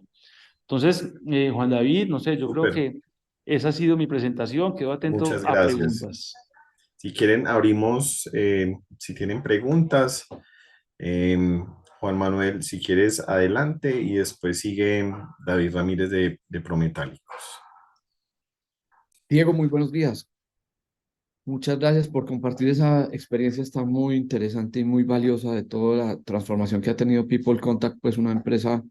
Entonces, Juan David, no sé, yo creo Súper, que esa ha sido mi presentación. Quedo atento muchas a gracias. preguntas. Si quieren, abrimos, si tienen preguntas, Juan Manuel, si quieres, adelante y después sigue David Ramírez de Prometálicos. Diego, muy buenos días. Muchas gracias por compartir esa experiencia, está muy interesante y muy valiosa de toda la transformación que ha tenido People Contact, pues una empresa,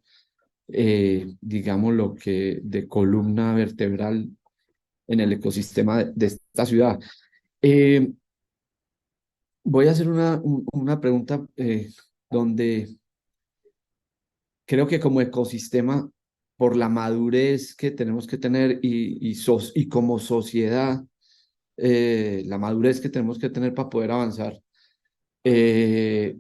digamos, lo que de columna vertebral en el ecosistema de esta ciudad. Eh, Voy a hacer una pregunta donde creo que como ecosistema, por la madurez que tenemos que tener y como sociedad, la madurez que tenemos que tener para poder avanzar, eh,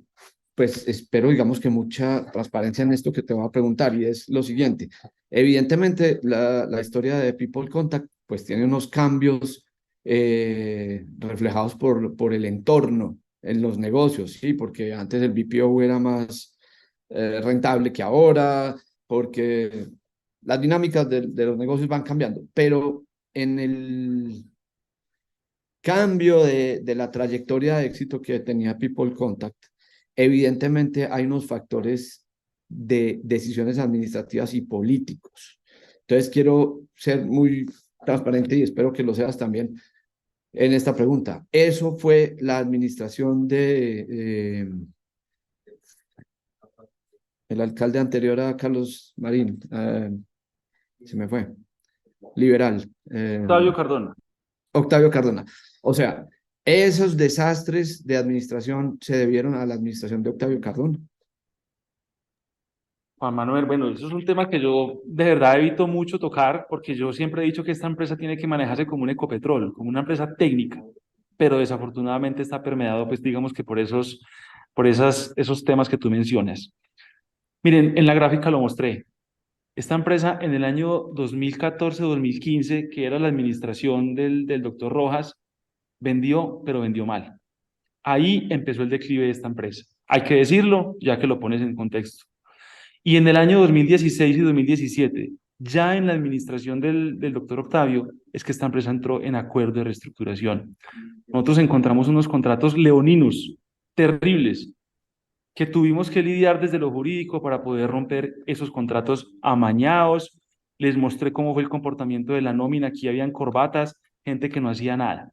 pues espero, digamos, que mucha transparencia en esto que te voy a preguntar, y es lo siguiente. Evidentemente, la historia de People Contact pues tiene unos cambios reflejados por el entorno en los negocios, ¿sí? Porque antes el BPO era más rentable que ahora, porque las dinámicas de los negocios van cambiando, pero en el cambio de la trayectoria de éxito que tenía People Contact, evidentemente hay unos factores de decisiones administrativas y políticos. Entonces quiero ser muy transparente y espero que lo seas también en esta pregunta. Eso fue la administración de el alcalde anterior a Carlos Marín, se me fue, liberal. Octavio Cardona. Octavio Cardona. O sea, esos desastres de administración se debieron a la administración de Octavio Cardona. Juan Manuel, bueno, eso es un tema que yo de verdad evito mucho tocar porque yo siempre he dicho que esta empresa tiene que manejarse como un Ecopetrol, como una empresa técnica, pero desafortunadamente está permeado, pues digamos que esos temas que tú mencionas. Miren, en la gráfica lo mostré. Esta empresa en el año 2014-2015, que era la administración del doctor Rojas, vendió, pero vendió mal. Ahí empezó el declive de esta empresa. Hay que decirlo, ya que lo pones en contexto. Y en el año 2016 y 2017, ya en la administración del doctor Octavio, es que esta empresa entró en acuerdo de reestructuración. Nosotros encontramos unos contratos leoninos terribles que tuvimos que lidiar desde lo jurídico para poder romper esos contratos amañados. Les mostré cómo fue el comportamiento de la nómina. Aquí habían corbatas, gente que no hacía nada.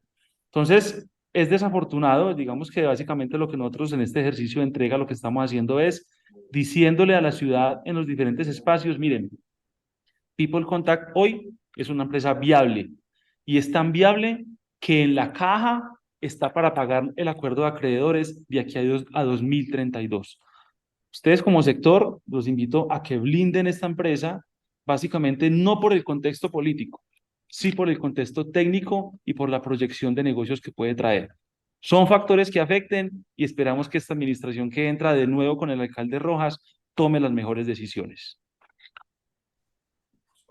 Entonces, es desafortunado, digamos que básicamente lo que nosotros en este ejercicio de entrega lo que estamos haciendo es diciéndole a la ciudad en los diferentes espacios, miren, People Contact hoy es una empresa viable y es tan viable que en la caja está para pagar el acuerdo de acreedores de aquí a 2032. Ustedes como sector, los invito a que blinden esta empresa, básicamente no por el contexto político, sí por el contexto técnico y por la proyección de negocios que puede traer. Son factores que afecten y esperamos que esta administración que entra de nuevo con el alcalde Rojas tome las mejores decisiones.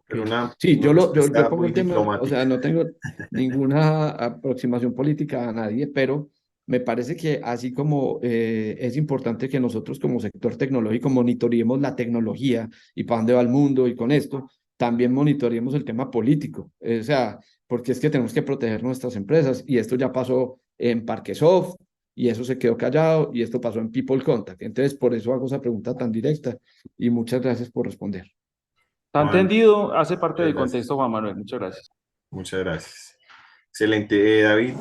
Pero Sí, una yo respuesta pongo muy el tema, o sea, diplomática. no tengo ninguna aproximación política a nadie, pero me parece que así como es importante que nosotros como sector tecnológico monitoreemos la tecnología y para dónde va el mundo y con esto, también monitoreemos el tema político. O sea, porque es que tenemos que proteger nuestras empresas y esto ya pasó en Parquesoft y eso se quedó callado y esto pasó en People Contact. Entonces, por eso hago esa pregunta tan directa y muchas gracias por responder. ¿Está Juan, entendido? Hace parte muchas del gracias. contexto, Juan Manuel. Muchas gracias. Muchas gracias. Excelente. David,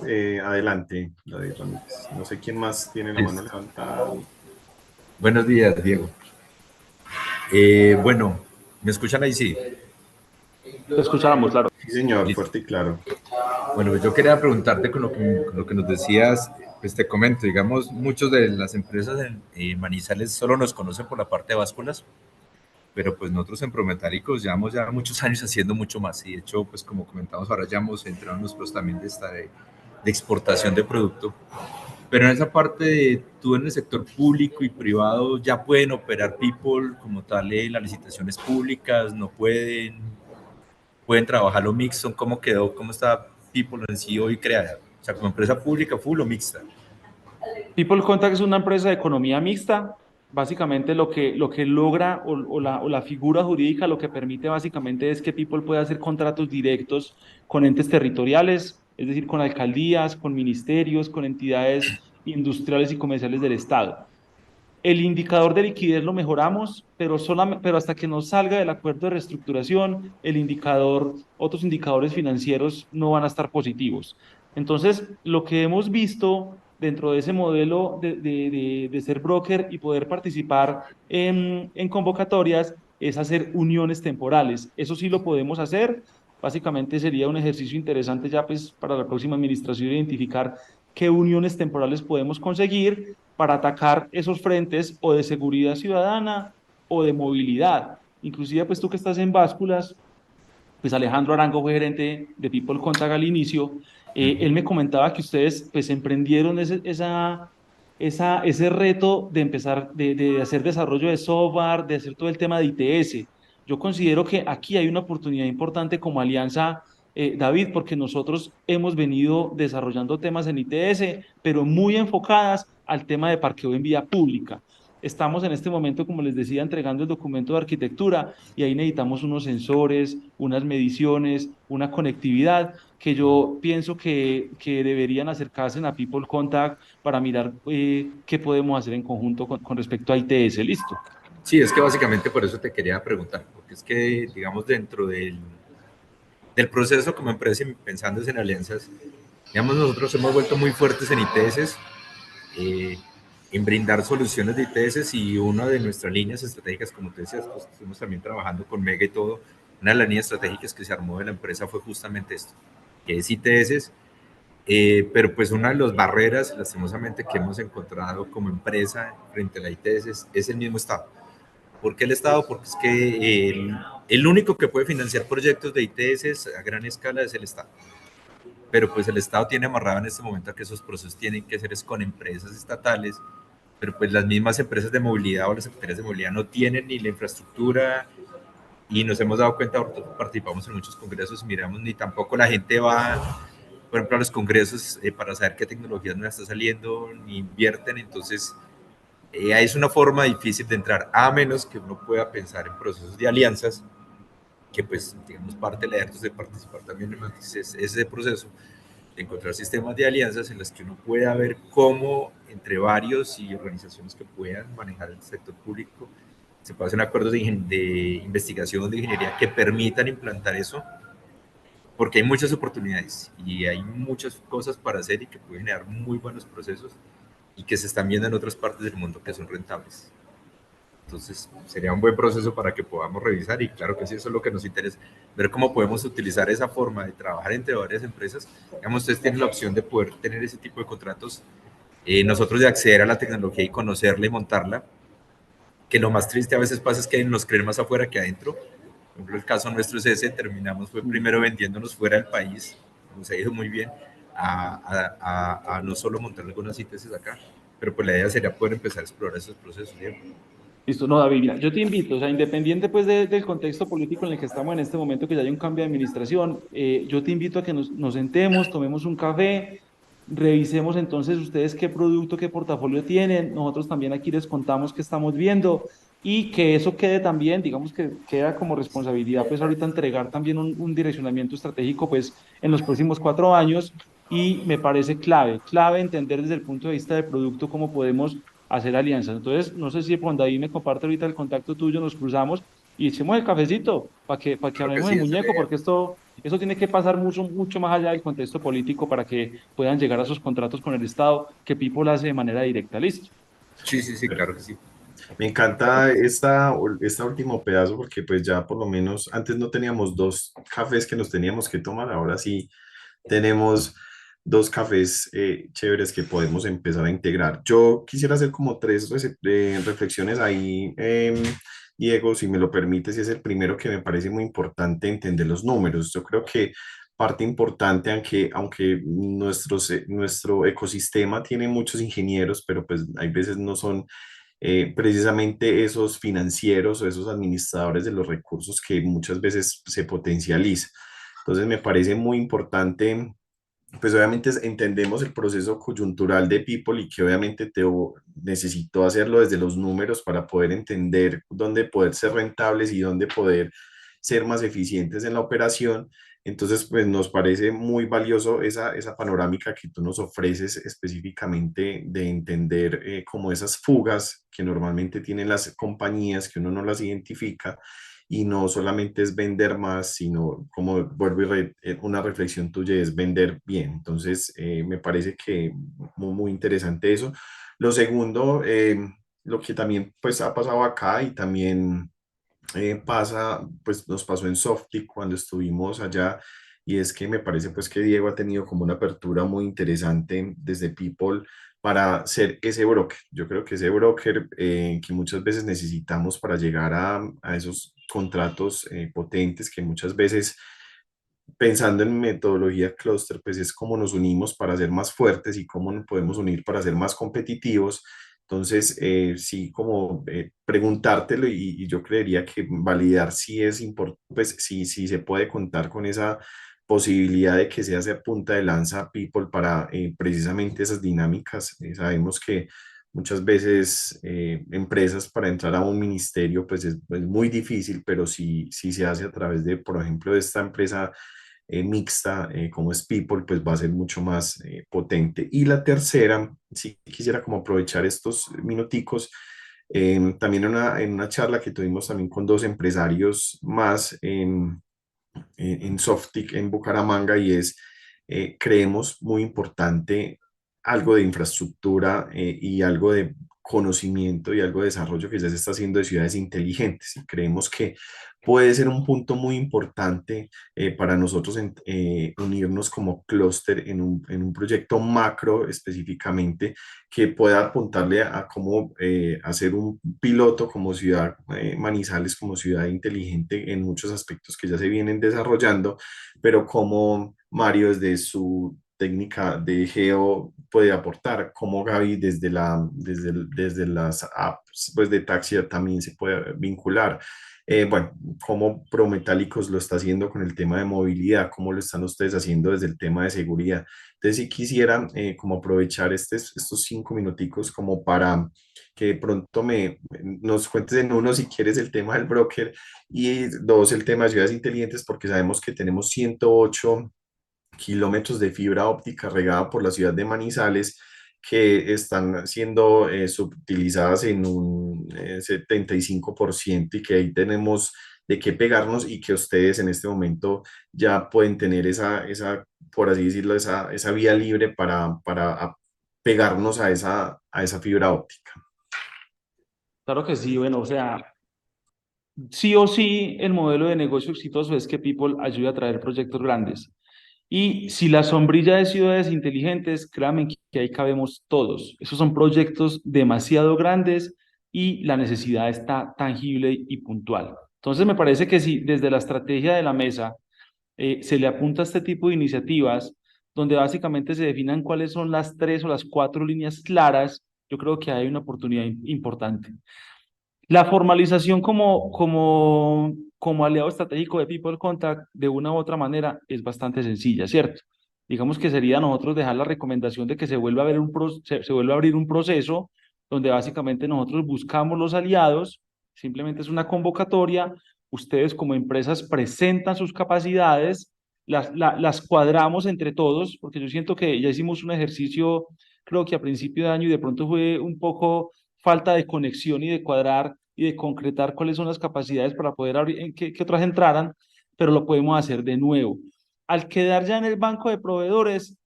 adelante, David Ramírez. No sé quién más tiene la mano levantada. Buenos días, Diego. Bueno, ¿me escuchan ahí? Sí. Te escuchamos, claro. Sí, señor, Listo. fuerte y claro. Bueno, pues yo quería preguntarte con lo que nos decías, pues te comento, digamos, muchos de las empresas en Manizales solo nos conocen por la parte de básculas, pero pues nosotros en Prometáricos llevamos ya muchos años haciendo mucho más y de hecho, pues como comentamos ahora ya hemos entrado en los pros también de exportación de producto. Pero en esa parte de tú en el sector público y privado ya pueden operar people como tal en las licitaciones públicas, no pueden trabajar lo mixto, cómo quedó, cómo está people en sí hoy creada. O sea, como empresa pública, full o mixta. People Contact es una empresa de economía mixta. Básicamente lo que logra o la figura jurídica lo que permite básicamente es que People pueda hacer contratos directos con entes territoriales, es decir, con alcaldías, con ministerios, con entidades industriales y comerciales del Estado. El indicador de liquidez lo mejoramos, pero hasta que nos salga del acuerdo de reestructuración, otros indicadores financieros no van a estar positivos. Entonces, lo que hemos visto dentro de ese modelo de ser broker y poder participar en convocatorias es hacer uniones temporales. Eso sí lo podemos hacer. Básicamente sería un ejercicio interesante ya pues para la próxima administración identificar qué uniones temporales podemos conseguir para atacar esos frentes o de seguridad ciudadana o de movilidad. Inclusive, pues tú que estás en básculas, pues Alejandro Arango fue gerente de People Contact al inicio, él me comentaba que ustedes pues emprendieron ese reto de empezar, de hacer desarrollo de software, de hacer todo el tema de ITS. Yo considero que aquí hay una oportunidad importante como alianza, David, porque nosotros hemos venido desarrollando temas en ITS, pero muy enfocadas al tema de parqueo en vía pública. Estamos en este momento, como les decía, entregando el documento de arquitectura y ahí necesitamos unos sensores, unas mediciones, una conectividad que yo pienso que deberían acercarse a People Contact para mirar qué podemos hacer en conjunto con respecto a ITS. Listo. Sí, es que básicamente por eso te quería preguntar, porque es que, digamos, dentro del proceso como empresa y pensando en alianzas, digamos, nosotros hemos vuelto muy fuertes en ITS, eh, en brindar soluciones de ITS y una de nuestras líneas estratégicas, como te decías, pues estuvimos también trabajando con Mega y todo, una de las líneas estratégicas que se armó de la empresa fue justamente esto, que es ITS, pero pues una de las barreras, lastimosamente, que hemos encontrado como empresa frente a la ITS es el mismo Estado. ¿Por qué el Estado? Porque es que el único que puede financiar proyectos de ITS a gran escala es el Estado. Pero pues el Estado tiene amarrado en este momento a que esos procesos tienen que ser con empresas estatales, pero pues las mismas empresas de movilidad o las secretarías de movilidad no tienen ni la infraestructura y nos hemos dado cuenta, participamos en muchos congresos y miramos, ni tampoco la gente va, por ejemplo, a los congresos para saber qué tecnologías nuevas está saliendo, ni invierten, entonces es una forma difícil de entrar, a menos que uno pueda pensar en procesos de alianzas, que pues, digamos, parte de la de participar también en ese proceso, de encontrar sistemas de alianzas en las que uno pueda ver cómo entre varios y organizaciones que puedan manejar el sector público se pueden hacer acuerdos de investigación, de ingeniería que permitan implantar eso, porque hay muchas oportunidades y hay muchas cosas para hacer y que pueden generar muy buenos procesos y que se están viendo en otras partes del mundo que son rentables. Entonces, sería un buen proceso para que podamos revisar y claro que sí, eso es lo que nos interesa, ver cómo podemos utilizar esa forma de trabajar entre varias empresas. Digamos, ustedes tienen la opción de poder tener ese tipo de contratos, nosotros de acceder a la tecnología y conocerla y montarla, que lo más triste a veces pasa es que nos creen más afuera que adentro. Por ejemplo, el caso nuestro es ese, terminamos fue primero vendiéndonos fuera del país, nos ha ido muy bien, a no solo montar algunas ITS acá, pero pues la idea sería poder empezar a explorar esos procesos, ¿cierto? Listo, no, David, mira, yo te invito, o sea, independiente pues del contexto político en el que estamos en este momento, que ya hay un cambio de administración, yo te invito a que nos sentemos, tomemos un café, revisemos entonces ustedes qué producto, qué portafolio tienen, nosotros también aquí les contamos qué estamos viendo y que eso quede también, digamos que queda como responsabilidad pues ahorita entregar también un direccionamiento estratégico pues en los próximos 4 años y me parece clave entender desde el punto de vista del producto cómo podemos hacer alianzas. Entonces, no sé si Juan David me comparte ahorita el contacto tuyo, nos cruzamos y echemos el cafecito para que Claro que hablemos sí, de esa es la muñeco, idea. porque eso tiene que pasar mucho más allá del contexto político para que puedan llegar a esos contratos con el Estado que People hace de manera directa. Listo. Sí, sí, sí, claro que sí. Me encanta esta último pedazo porque pues ya por lo menos antes no teníamos dos cafés que nos teníamos que tomar, ahora sí tenemos dos cafés chéveres que podemos empezar a integrar. Yo quisiera hacer como tres reflexiones ahí, Diego, si me lo permites, y es el primero que me parece muy importante entender los números. Yo creo que parte importante, aunque nuestro ecosistema tiene muchos ingenieros, pero pues hay veces no son precisamente esos financieros o esos administradores de los recursos que muchas veces se potencializa. Entonces me parece muy importante, pues obviamente entendemos el proceso coyuntural de People y que obviamente necesitó hacerlo desde los números para poder entender dónde poder ser rentables y dónde poder ser más eficientes en la operación. Entonces, pues nos parece muy valioso esa panorámica que tú nos ofreces específicamente de entender como esas fugas que normalmente tienen las compañías, que uno no las identifica y no solamente es vender más, sino como vuelvo una reflexión tuya es vender bien. Entonces, me parece que muy interesante eso. Lo segundo, lo que también pues ha pasado acá y también pues nos pasó en Softic cuando estuvimos allá, y es que me parece pues que Diego ha tenido como una apertura muy interesante desde People para ser ese broker. Yo creo que ese broker que muchas veces necesitamos para llegar a esos contratos potentes que muchas veces pensando en metodología cluster, pues es cómo nos unimos para ser más fuertes y cómo nos podemos unir para ser más competitivos. Entonces, sí, como preguntártelo y yo creería que validar si es importante, pues si se puede contar con esa posibilidad de que se hace a punta de lanza People para precisamente esas dinámicas. Sabemos que muchas veces empresas para entrar a un ministerio pues es muy difícil, pero si se hace a través de, por ejemplo, de esta empresa mixta como es People, pues va a ser mucho más potente. Y la tercera, si quisiera como aprovechar estos minuticos, también en una charla que tuvimos también con dos empresarios más en Softic en Bucaramanga, y es, creemos muy importante algo de infraestructura y algo de conocimiento y algo de desarrollo que ya se está haciendo de ciudades inteligentes. Y creemos que puede ser un punto muy importante para nosotros unirnos como clúster en un proyecto macro específicamente que pueda apuntarle a cómo hacer un piloto como ciudad Manizales, como ciudad inteligente en muchos aspectos que ya se vienen desarrollando, pero como Mario desde su técnica de geo puede aportar, como Gaby desde las apps pues de taxi también se puede vincular. Bueno, cómo Prometálicos lo está haciendo con el tema de movilidad, cómo lo están ustedes haciendo desde el tema de seguridad. Entonces, si quisiera como aprovechar estos 5 minuticos como para que de pronto nos cuentes en uno, si quieres, el tema del broker y dos, el tema de ciudades inteligentes, porque sabemos que tenemos 108 kilómetros de fibra óptica regada por la ciudad de Manizales que están siendo subutilizadas en un 75% y que ahí tenemos de qué pegarnos y que ustedes en este momento ya pueden tener por así decirlo, esa vía libre para pegarnos a esa fibra óptica. Claro que sí, bueno, o sea, sí o sí el modelo de negocio exitoso es que People ayude a traer proyectos grandes. Y si la sombrilla de ciudades inteligentes, créanme que ahí cabemos todos. Esos son proyectos demasiado grandes y la necesidad está tangible y puntual. Entonces me parece que si desde la estrategia de la mesa se le apunta a este tipo de iniciativas, donde básicamente se definan cuáles son las 3 o las 4 líneas claras, yo creo que hay una oportunidad importante. La formalización como aliado estratégico de People Contact, de una u otra manera, es bastante sencilla, ¿cierto? Digamos que sería nosotros dejar la recomendación de que se vuelva a, ver se vuelva a abrir un proceso donde básicamente nosotros buscamos los aliados, simplemente es una convocatoria, ustedes como empresas presentan sus capacidades, las cuadramos entre todos, porque yo siento que ya hicimos un ejercicio, creo que a principio de año y de pronto fue un poco falta de conexión y de cuadrar y de concretar cuáles son las capacidades para poder abrir, en que otras entraran, pero lo podemos hacer de nuevo. Al quedar ya en el banco de proveedores,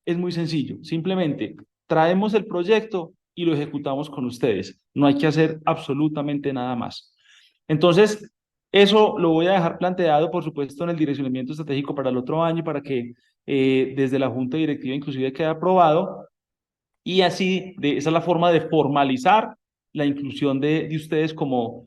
es muy sencillo. Simplemente traemos el proyecto y lo ejecutamos con ustedes. No hay que hacer absolutamente nada más. Entonces, eso lo voy a dejar planteado, por supuesto, en el direccionamiento estratégico para el otro año, para que desde la Junta Directiva inclusive quede aprobado. Y así, esa es la forma de formalizar la inclusión de ustedes como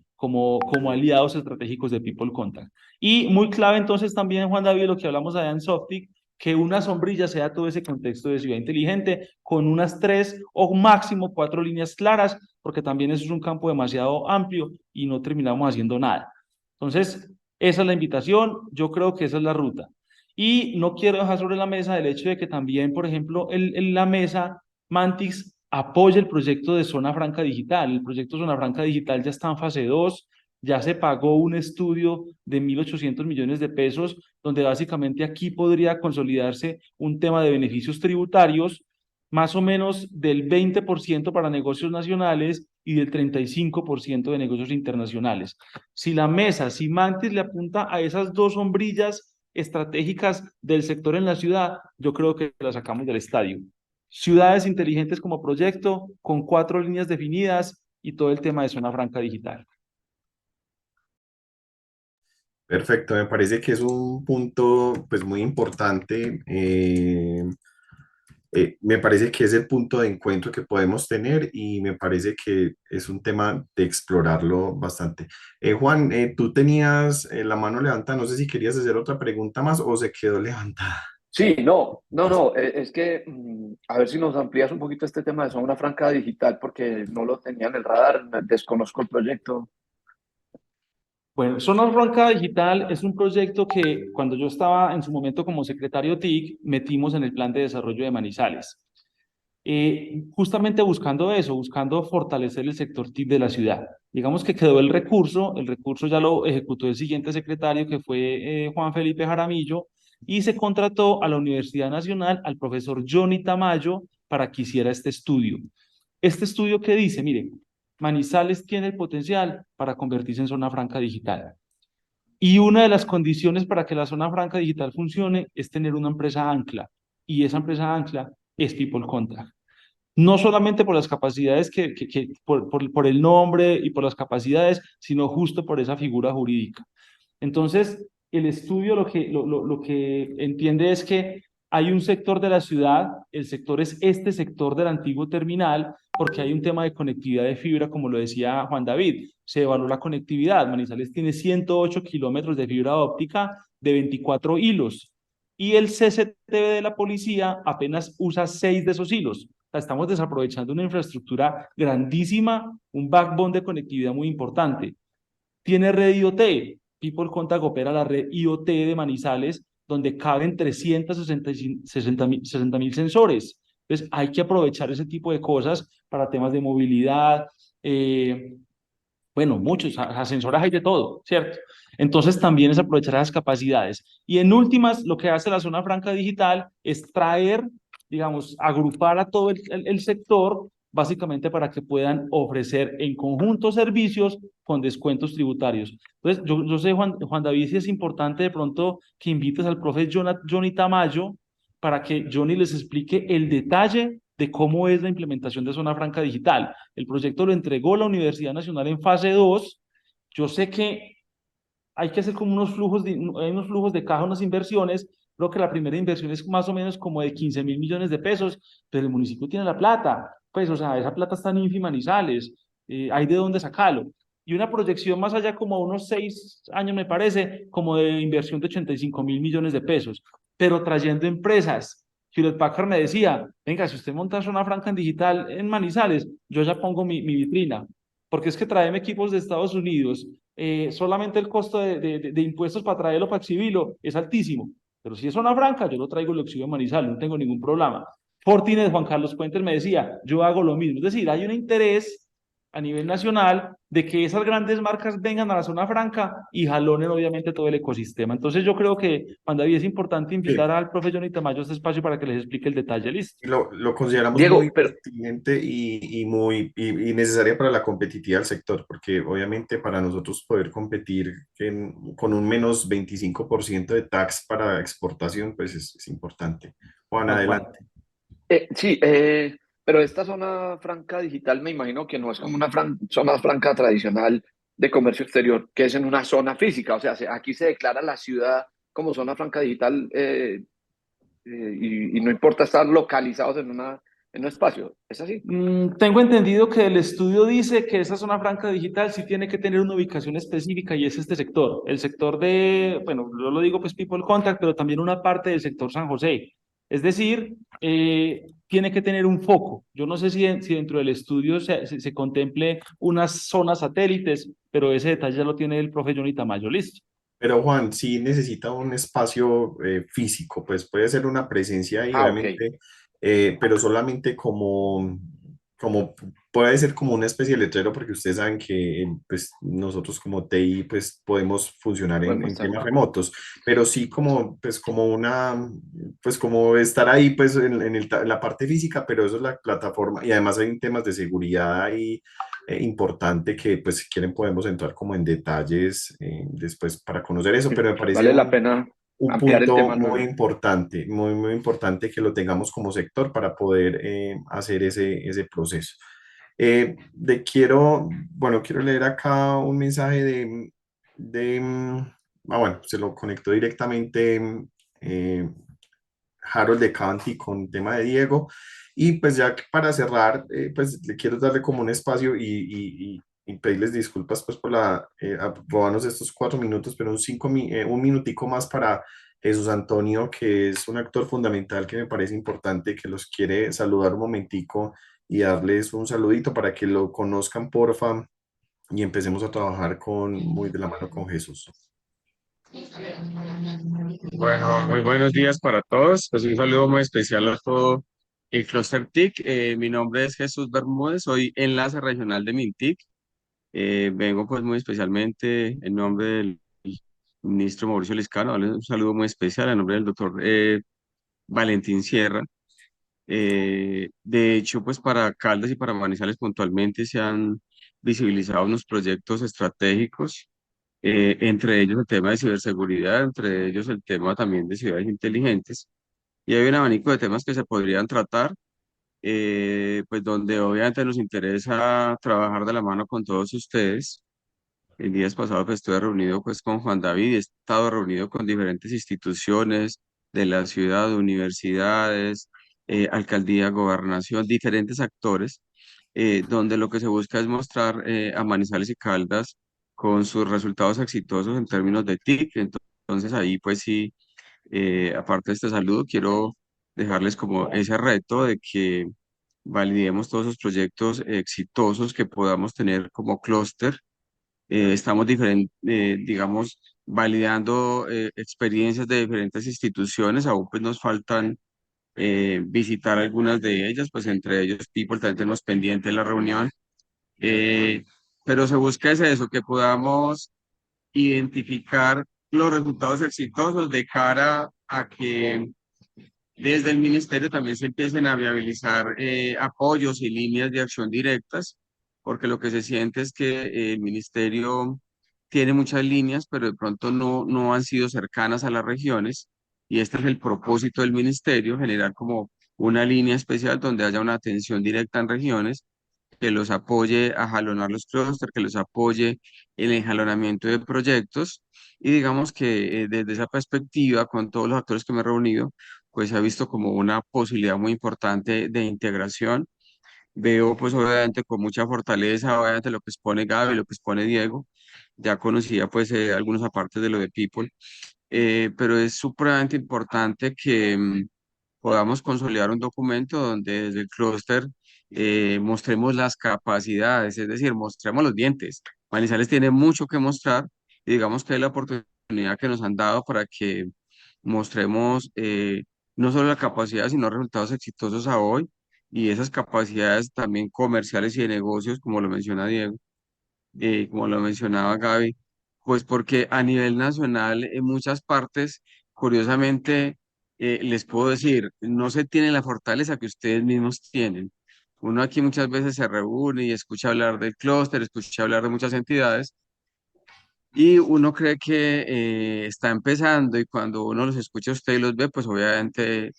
aliados estratégicos de People Contact. Y muy clave entonces también, Juan David, lo que hablamos allá en Softic, que una sombrilla sea todo ese contexto de ciudad inteligente con unas 3 o máximo 4 líneas claras, porque también eso es un campo demasiado amplio y no terminamos haciendo nada. Entonces, esa es la invitación, yo creo que esa es la ruta. Y no quiero dejar sobre la mesa el hecho de que también, por ejemplo, en la mesa Mantix apoya el proyecto de Zona Franca Digital. El proyecto Zona Franca Digital ya está en fase 2, ya se pagó un estudio de 1.800 millones de pesos, donde básicamente aquí podría consolidarse un tema de beneficios tributarios, más o menos del 20% para negocios nacionales y del 35% de negocios internacionales. Si la mesa, si Mantis le apunta a esas dos sombrillas estratégicas del sector en la ciudad, yo creo que la sacamos del estadio. Ciudades inteligentes como proyecto, con 4 líneas definidas y todo el tema de zona franca digital. Perfecto, me parece que es un punto pues muy importante. Me parece que es el punto de encuentro que podemos tener y me parece que es un tema de explorarlo bastante. Juan, tú tenías la mano levantada, no sé si querías hacer otra pregunta más o se quedó levantada. Sí, no, no, no, es que a ver si nos amplías un poquito este tema de zona franca digital porque no lo tenía en el radar, desconozco el proyecto. Bueno, Zona Franca Digital es un proyecto que cuando yo estaba en su momento como secretario TIC, metimos en el plan de desarrollo de Manizales. Justamente buscando eso, buscando fortalecer el sector TIC de la ciudad. Digamos que quedó el recurso ya lo ejecutó el siguiente secretario que fue Juan Felipe Jaramillo y se contrató a la Universidad Nacional al profesor Johnny Tamayo para que hiciera este estudio. Este estudio que dice, mire, Manizales tiene el potencial para convertirse en zona franca digital. Y una de las condiciones para que la zona franca digital funcione es tener una empresa ancla. Y esa empresa ancla es People Contact. No solamente por las capacidades por el nombre y por las capacidades, sino justo por esa figura jurídica. Entonces, el estudio lo que entiende es que hay un sector de la ciudad, el sector es este sector del antiguo terminal, porque hay un tema de conectividad de fibra, como lo decía Juan David, se evaluó la conectividad, Manizales tiene 108 kilómetros de fibra óptica de 24 hilos, y el CCTV de la policía apenas usa 6 de esos hilos. O sea, estamos desaprovechando una infraestructura grandísima, un backbone de conectividad muy importante. Tiene red IoT. People Contact opera la red IoT de Manizales, donde caben 360.000 sensores. Entonces, hay que aprovechar ese tipo de cosas para temas de movilidad. Bueno, muchos, a sensores hay de todo, ¿cierto? Entonces, también es aprovechar esas capacidades. Y en últimas, lo que hace la zona franca digital es traer, digamos, agrupar a todo el sector básicamente para que puedan ofrecer en conjunto servicios con descuentos tributarios. Entonces, yo sé, Juan David, si es importante de pronto que invites al profe Johnny Tamayo para que Johnny les explique el detalle de cómo es la implementación de Zona Franca Digital. El proyecto lo entregó la Universidad Nacional en fase 2. Yo sé que hay que hacer como unos flujos de caja, unas inversiones. Creo que la primera inversión es más o menos como de 15.000 millones de pesos, pero el municipio tiene la plata. Pues, o sea, esa plata está en Infimanizales, hay de dónde sacarlo. Y una proyección más allá, como a unos 6 años, me parece, como de inversión de 85.000 millones de pesos, pero trayendo empresas. Hewlett Packard me decía, venga, si usted monta Zona Franca en digital en Manizales, yo ya pongo mi vitrina, porque es que traeme equipos de Estados Unidos, solamente el costo de impuestos para traerlo, para exhibirlo, es altísimo. Pero si es zona franca, yo lo traigo y lo exhibo en Manizales, no tengo ningún problema. Fortines, Juan Carlos Puentes me decía, yo hago lo mismo. Es decir, hay un interés a nivel nacional de que esas grandes marcas vengan a la zona franca y jalonen obviamente todo el ecosistema. Entonces yo creo que, Juan David, es importante invitar Sí, al profe Johnny Tamayo a este espacio para que les explique el detalle. Listo. y lo consideramos muy Diego, pero pertinente y necesaria para la competitividad del sector, porque obviamente para nosotros poder competir con un menos 25% de tax para exportación, pues es importante. Juan, Tal cual. adelante. sí, Pero esta zona franca digital me imagino que no es como una zona franca tradicional de comercio exterior, que es en una zona física. O sea, aquí se declara la ciudad como zona franca digital y no importa estar localizados en un espacio. ¿Es así? Tengo entendido que el estudio dice que esa zona franca digital sí tiene que tener una ubicación específica y es este sector, el sector de, bueno, yo lo digo pues People Contact, pero también una parte del sector San José. Es decir, tiene que tener un foco. Yo no sé si dentro del estudio se contemple unas zonas satélites, pero ese detalle ya lo tiene el profe Johnny Tamayo, listo. Pero Juan, sí necesita un espacio físico, pues puede ser una presencia ahí, Ah, ok. obviamente, pero solamente como puede ser como una especie de letrero, porque ustedes saben que pues, nosotros como TI pues podemos funcionar Podemos en estar. temas remotos, pero sí como, pues, como una, pues como estar ahí pues en la parte física, pero eso es la plataforma y además hay temas de seguridad ahí importante que pues si quieren podemos entrar como en detalles después para conocer eso, pero me parece Vale la pena un ampliar el punto tema muy luego. importante, muy importante que lo tengamos como sector para poder hacer ese proceso. Bueno, quiero leer acá un mensaje bueno, se lo conectó directamente eh, Harold de Canty con tema de Diego. Y pues ya que para cerrar, pues le quiero darle como un espacio y pedirles disculpas pues por robarnos estos 4 minutos, pero un minutico más para Jesús Antonio, que es un actor fundamental que me parece importante, que los quiere saludar un momentico y darles un saludito para que lo conozcan, porfa, y empecemos a trabajar muy de la mano con Jesús. Bueno, muy buenos días para todos. Pues un saludo muy especial a todo el Cluster TIC. Mi nombre es Jesús Bermúdez, soy enlace regional de Mintic. Vengo pues muy especialmente en nombre del ministro Mauricio Liscano, darle un saludo muy especial en nombre del doctor Valentín Sierra. De hecho, pues para Caldas y para Manizales puntualmente se han visibilizado unos proyectos estratégicos, entre ellos el tema de ciberseguridad, entre ellos el tema también de ciudades inteligentes. Y hay un abanico de temas que se podrían tratar, pues donde obviamente nos interesa trabajar de la mano con todos ustedes. El día pasado pues estuve reunido pues con Juan David, he estado reunido con diferentes instituciones de la ciudad, universidades, alcaldía, gobernación, diferentes actores, donde lo que se busca es mostrar a Manizales y Caldas con sus resultados exitosos en términos de TIC. Entonces ahí pues sí, aparte de este saludo, quiero dejarles como ese reto de que validemos todos esos proyectos exitosos que podamos tener como clúster. Estamos digamos, validando experiencias de diferentes instituciones, aún pues nos faltan visitar algunas de ellas, pues entre ellos People, también tenemos pendiente la reunión, eh, pero se busca es eso, que podamos identificar los resultados exitosos de cara a que desde el ministerio también se empiecen a viabilizar apoyos y líneas de acción directas, porque lo que se siente es que el ministerio tiene muchas líneas, pero de pronto no han sido cercanas a las regiones, y este es el propósito del ministerio, generar como una línea especial donde haya una atención directa en regiones que los apoye a jalonar los clústeres, que los apoye en el enjalonamiento de proyectos. Y digamos que desde esa perspectiva, con todos los actores que me he reunido, pues se ha visto como una posibilidad muy importante de integración. Veo pues obviamente con mucha fortaleza, obviamente lo que expone Gaby, lo que expone Diego. Ya conocía pues algunos apartes de lo de People, pero es supremamente importante que podamos consolidar un documento donde desde el clúster mostremos las capacidades, es decir, mostremos los dientes. Manizales tiene mucho que mostrar y digamos que es la oportunidad que nos han dado para que mostremos no solo la capacidad, sino resultados exitosos a hoy, y esas capacidades también comerciales y de negocios, como lo menciona Diego, como lo mencionaba Gaby, pues porque a nivel nacional en muchas partes, curiosamente, les puedo decir, no se tiene la fortaleza que ustedes mismos tienen. Uno aquí muchas veces se reúne y escucha hablar del clúster, escucha hablar de muchas entidades, y uno cree que está empezando, y cuando uno los escucha a usted y los ve, pues obviamente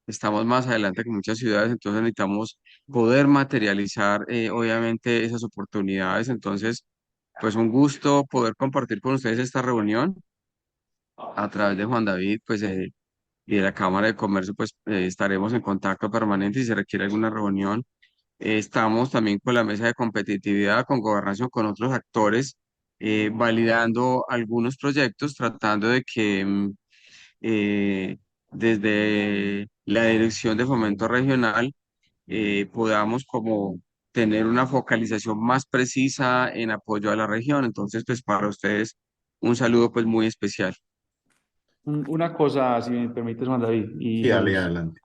estamos más adelante que muchas ciudades, entonces necesitamos poder materializar obviamente esas oportunidades. Entonces, pues un gusto poder compartir con ustedes esta reunión a través de Juan David, pues y de la Cámara de Comercio, pues estaremos en contacto permanente si se requiere alguna reunión. Estamos también con la mesa de competitividad, con gobernación, con otros actores, validando algunos proyectos, tratando de que eh, desde la Dirección de Fomento Regional podamos como tener una focalización más precisa en apoyo a la región. Entonces, pues para ustedes, un saludo pues muy especial. Una cosa, si me permites, Juan David y Sí, dale Jesús. adelante.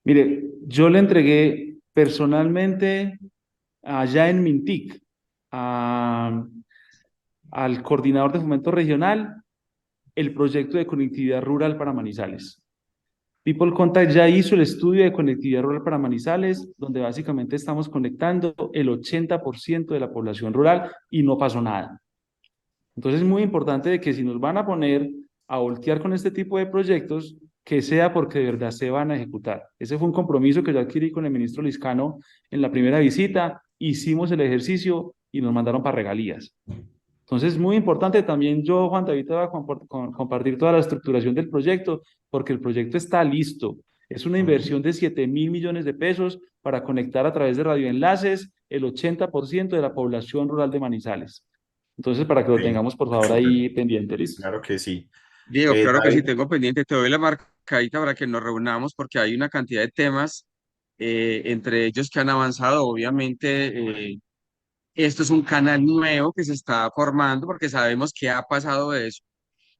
Mire, yo le entregué personalmente allá en Mintic a- al coordinador de fomento regional el proyecto de conectividad rural para Manizales. People Contact ya hizo el estudio de conectividad rural para Manizales, donde básicamente estamos conectando el 80% de la población rural y no pasó nada. Entonces es muy importante de que si nos van a poner a voltear con este tipo de proyectos, que sea porque de verdad se van a ejecutar. Ese fue un compromiso que yo adquirí con el ministro Liscano en la primera visita, hicimos el ejercicio y nos mandaron para regalías. Entonces es muy importante también yo, Juan David, te voy a compartir toda la estructuración del proyecto, porque el proyecto está listo. Es una Ujú. inversión de 7.000 millones de pesos para conectar a través de radioenlaces el 80% de la población rural de Manizales. Entonces, para que lo Ok, tengamos, por favor, súper, ahí pendiente, ¿listo? claro que sí. Diego, claro que sí, David, tengo pendiente, te doy la marcadita para que nos reunamos porque hay una cantidad de temas, entre ellos que han avanzado. Obviamente, esto es un canal nuevo que se está formando porque sabemos que ha pasado eso,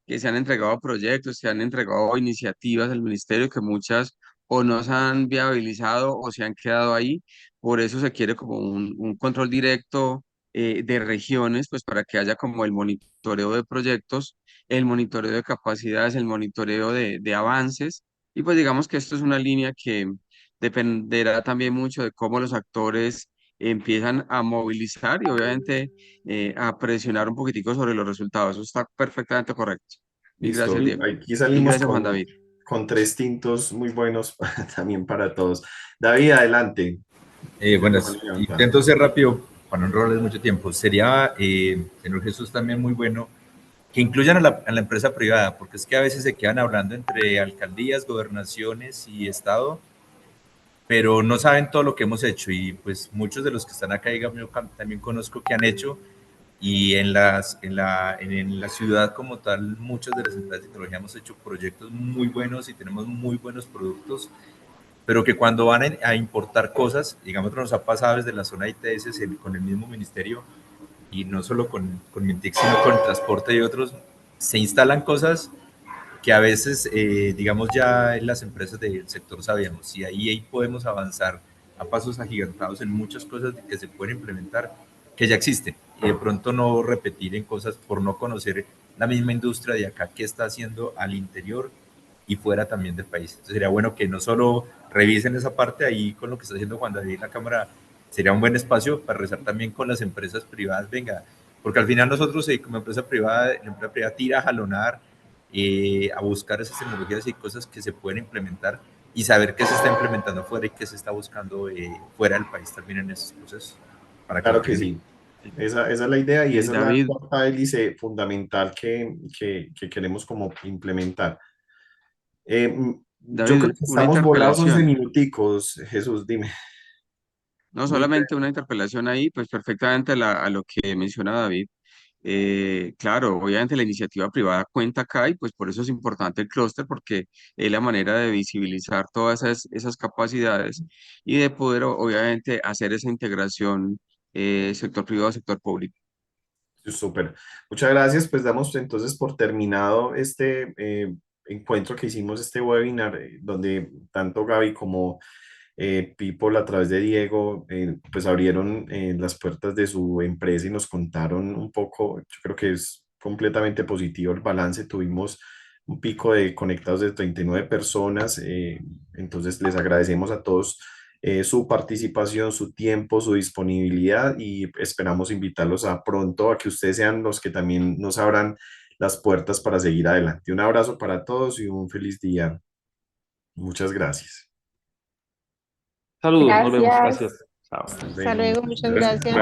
que se han entregado proyectos, se han entregado iniciativas al ministerio que muchas o no se han viabilizado o se han quedado ahí. Por eso se quiere como un control directo de regiones, pues para que haya como el monitoreo de proyectos, el monitoreo de capacidades, el monitoreo de avances. Y pues digamos que esto es una línea que dependerá también mucho de cómo los actores empiezan a movilizar y obviamente a presionar un poquitico sobre los resultados. Eso está perfectamente correcto. Mil listo. gracias, Diego. Aquí Mil salimos gracias, Juan David. con tres tintos muy buenos también para todos. David, adelante. Bueno, La mano levantada. intento ser rápido para no robarles mucho tiempo. Sería, señor Jesús, también muy bueno que incluyan a la empresa privada, porque es que a veces se quedan hablando entre alcaldías, gobernaciones y Estado, pero no saben todo lo que hemos hecho y pues muchos de los que están acá, digamos, yo también conozco que han hecho y en la ciudad como tal, muchas de las empresas de tecnología hemos hecho proyectos muy buenos y tenemos muy buenos productos, pero que cuando van a importar cosas, digamos que nos ha pasado desde la zona de ITS con el mismo ministerio, y no solo con Mintic, sino con el transporte y otros, se instalan cosas que a veces, digamos, ya en las empresas del sector sabíamos, y ahí podemos avanzar a pasos agigantados en muchas cosas que se pueden implementar, que ya existen, y de pronto no repetir en cosas por no conocer la misma industria de acá que está haciendo al interior y fuera también del país. Entonces sería bueno que no solo revisen esa parte ahí con lo que está haciendo Juan David en la Cámara, sería un buen espacio para rezar también con las empresas privadas, venga, porque al final nosotros como empresa privada, la empresa privada tira a jalonar, a buscar esas tecnologías y cosas que se pueden implementar y saber qué se está implementando fuera y qué se está buscando fuera del país también en esos procesos, para que lo Claro que tengan en sí. Esa es la idea y esa es la David, cuarta hélice fundamental que queremos como implementar. Yo creo David, que una estamos volados 11 interpelación. minuticos, Jesús, dime. No Muy breve. solamente una interpelación ahí, pues perfectamente a lo que menciona David. Claro, obviamente la iniciativa privada cuenta acá y pues por eso es importante el clúster porque es la manera de visibilizar todas esas capacidades y de poder obviamente hacer esa integración sector privado, sector público. Súper. Muchas gracias. Pues damos entonces por terminado este encuentro que hicimos, este webinar, donde tanto Gaby como People a través de Diego, pues abrieron las puertas de su empresa y nos contaron un poco. Yo creo que es completamente positivo el balance. Tuvimos un pico de conectados de 39 personas. Entonces les agradecemos a todos su participación, su tiempo, su disponibilidad y esperamos invitarlos a pronto a que ustedes sean los que también nos abran las puertas para seguir adelante. Un abrazo para todos y un feliz día. Muchas gracias. Saludos, nos vemos. Gracias. Gracias. Chao. Hasta Hasta luego. luego, muchas Gracias. gracias.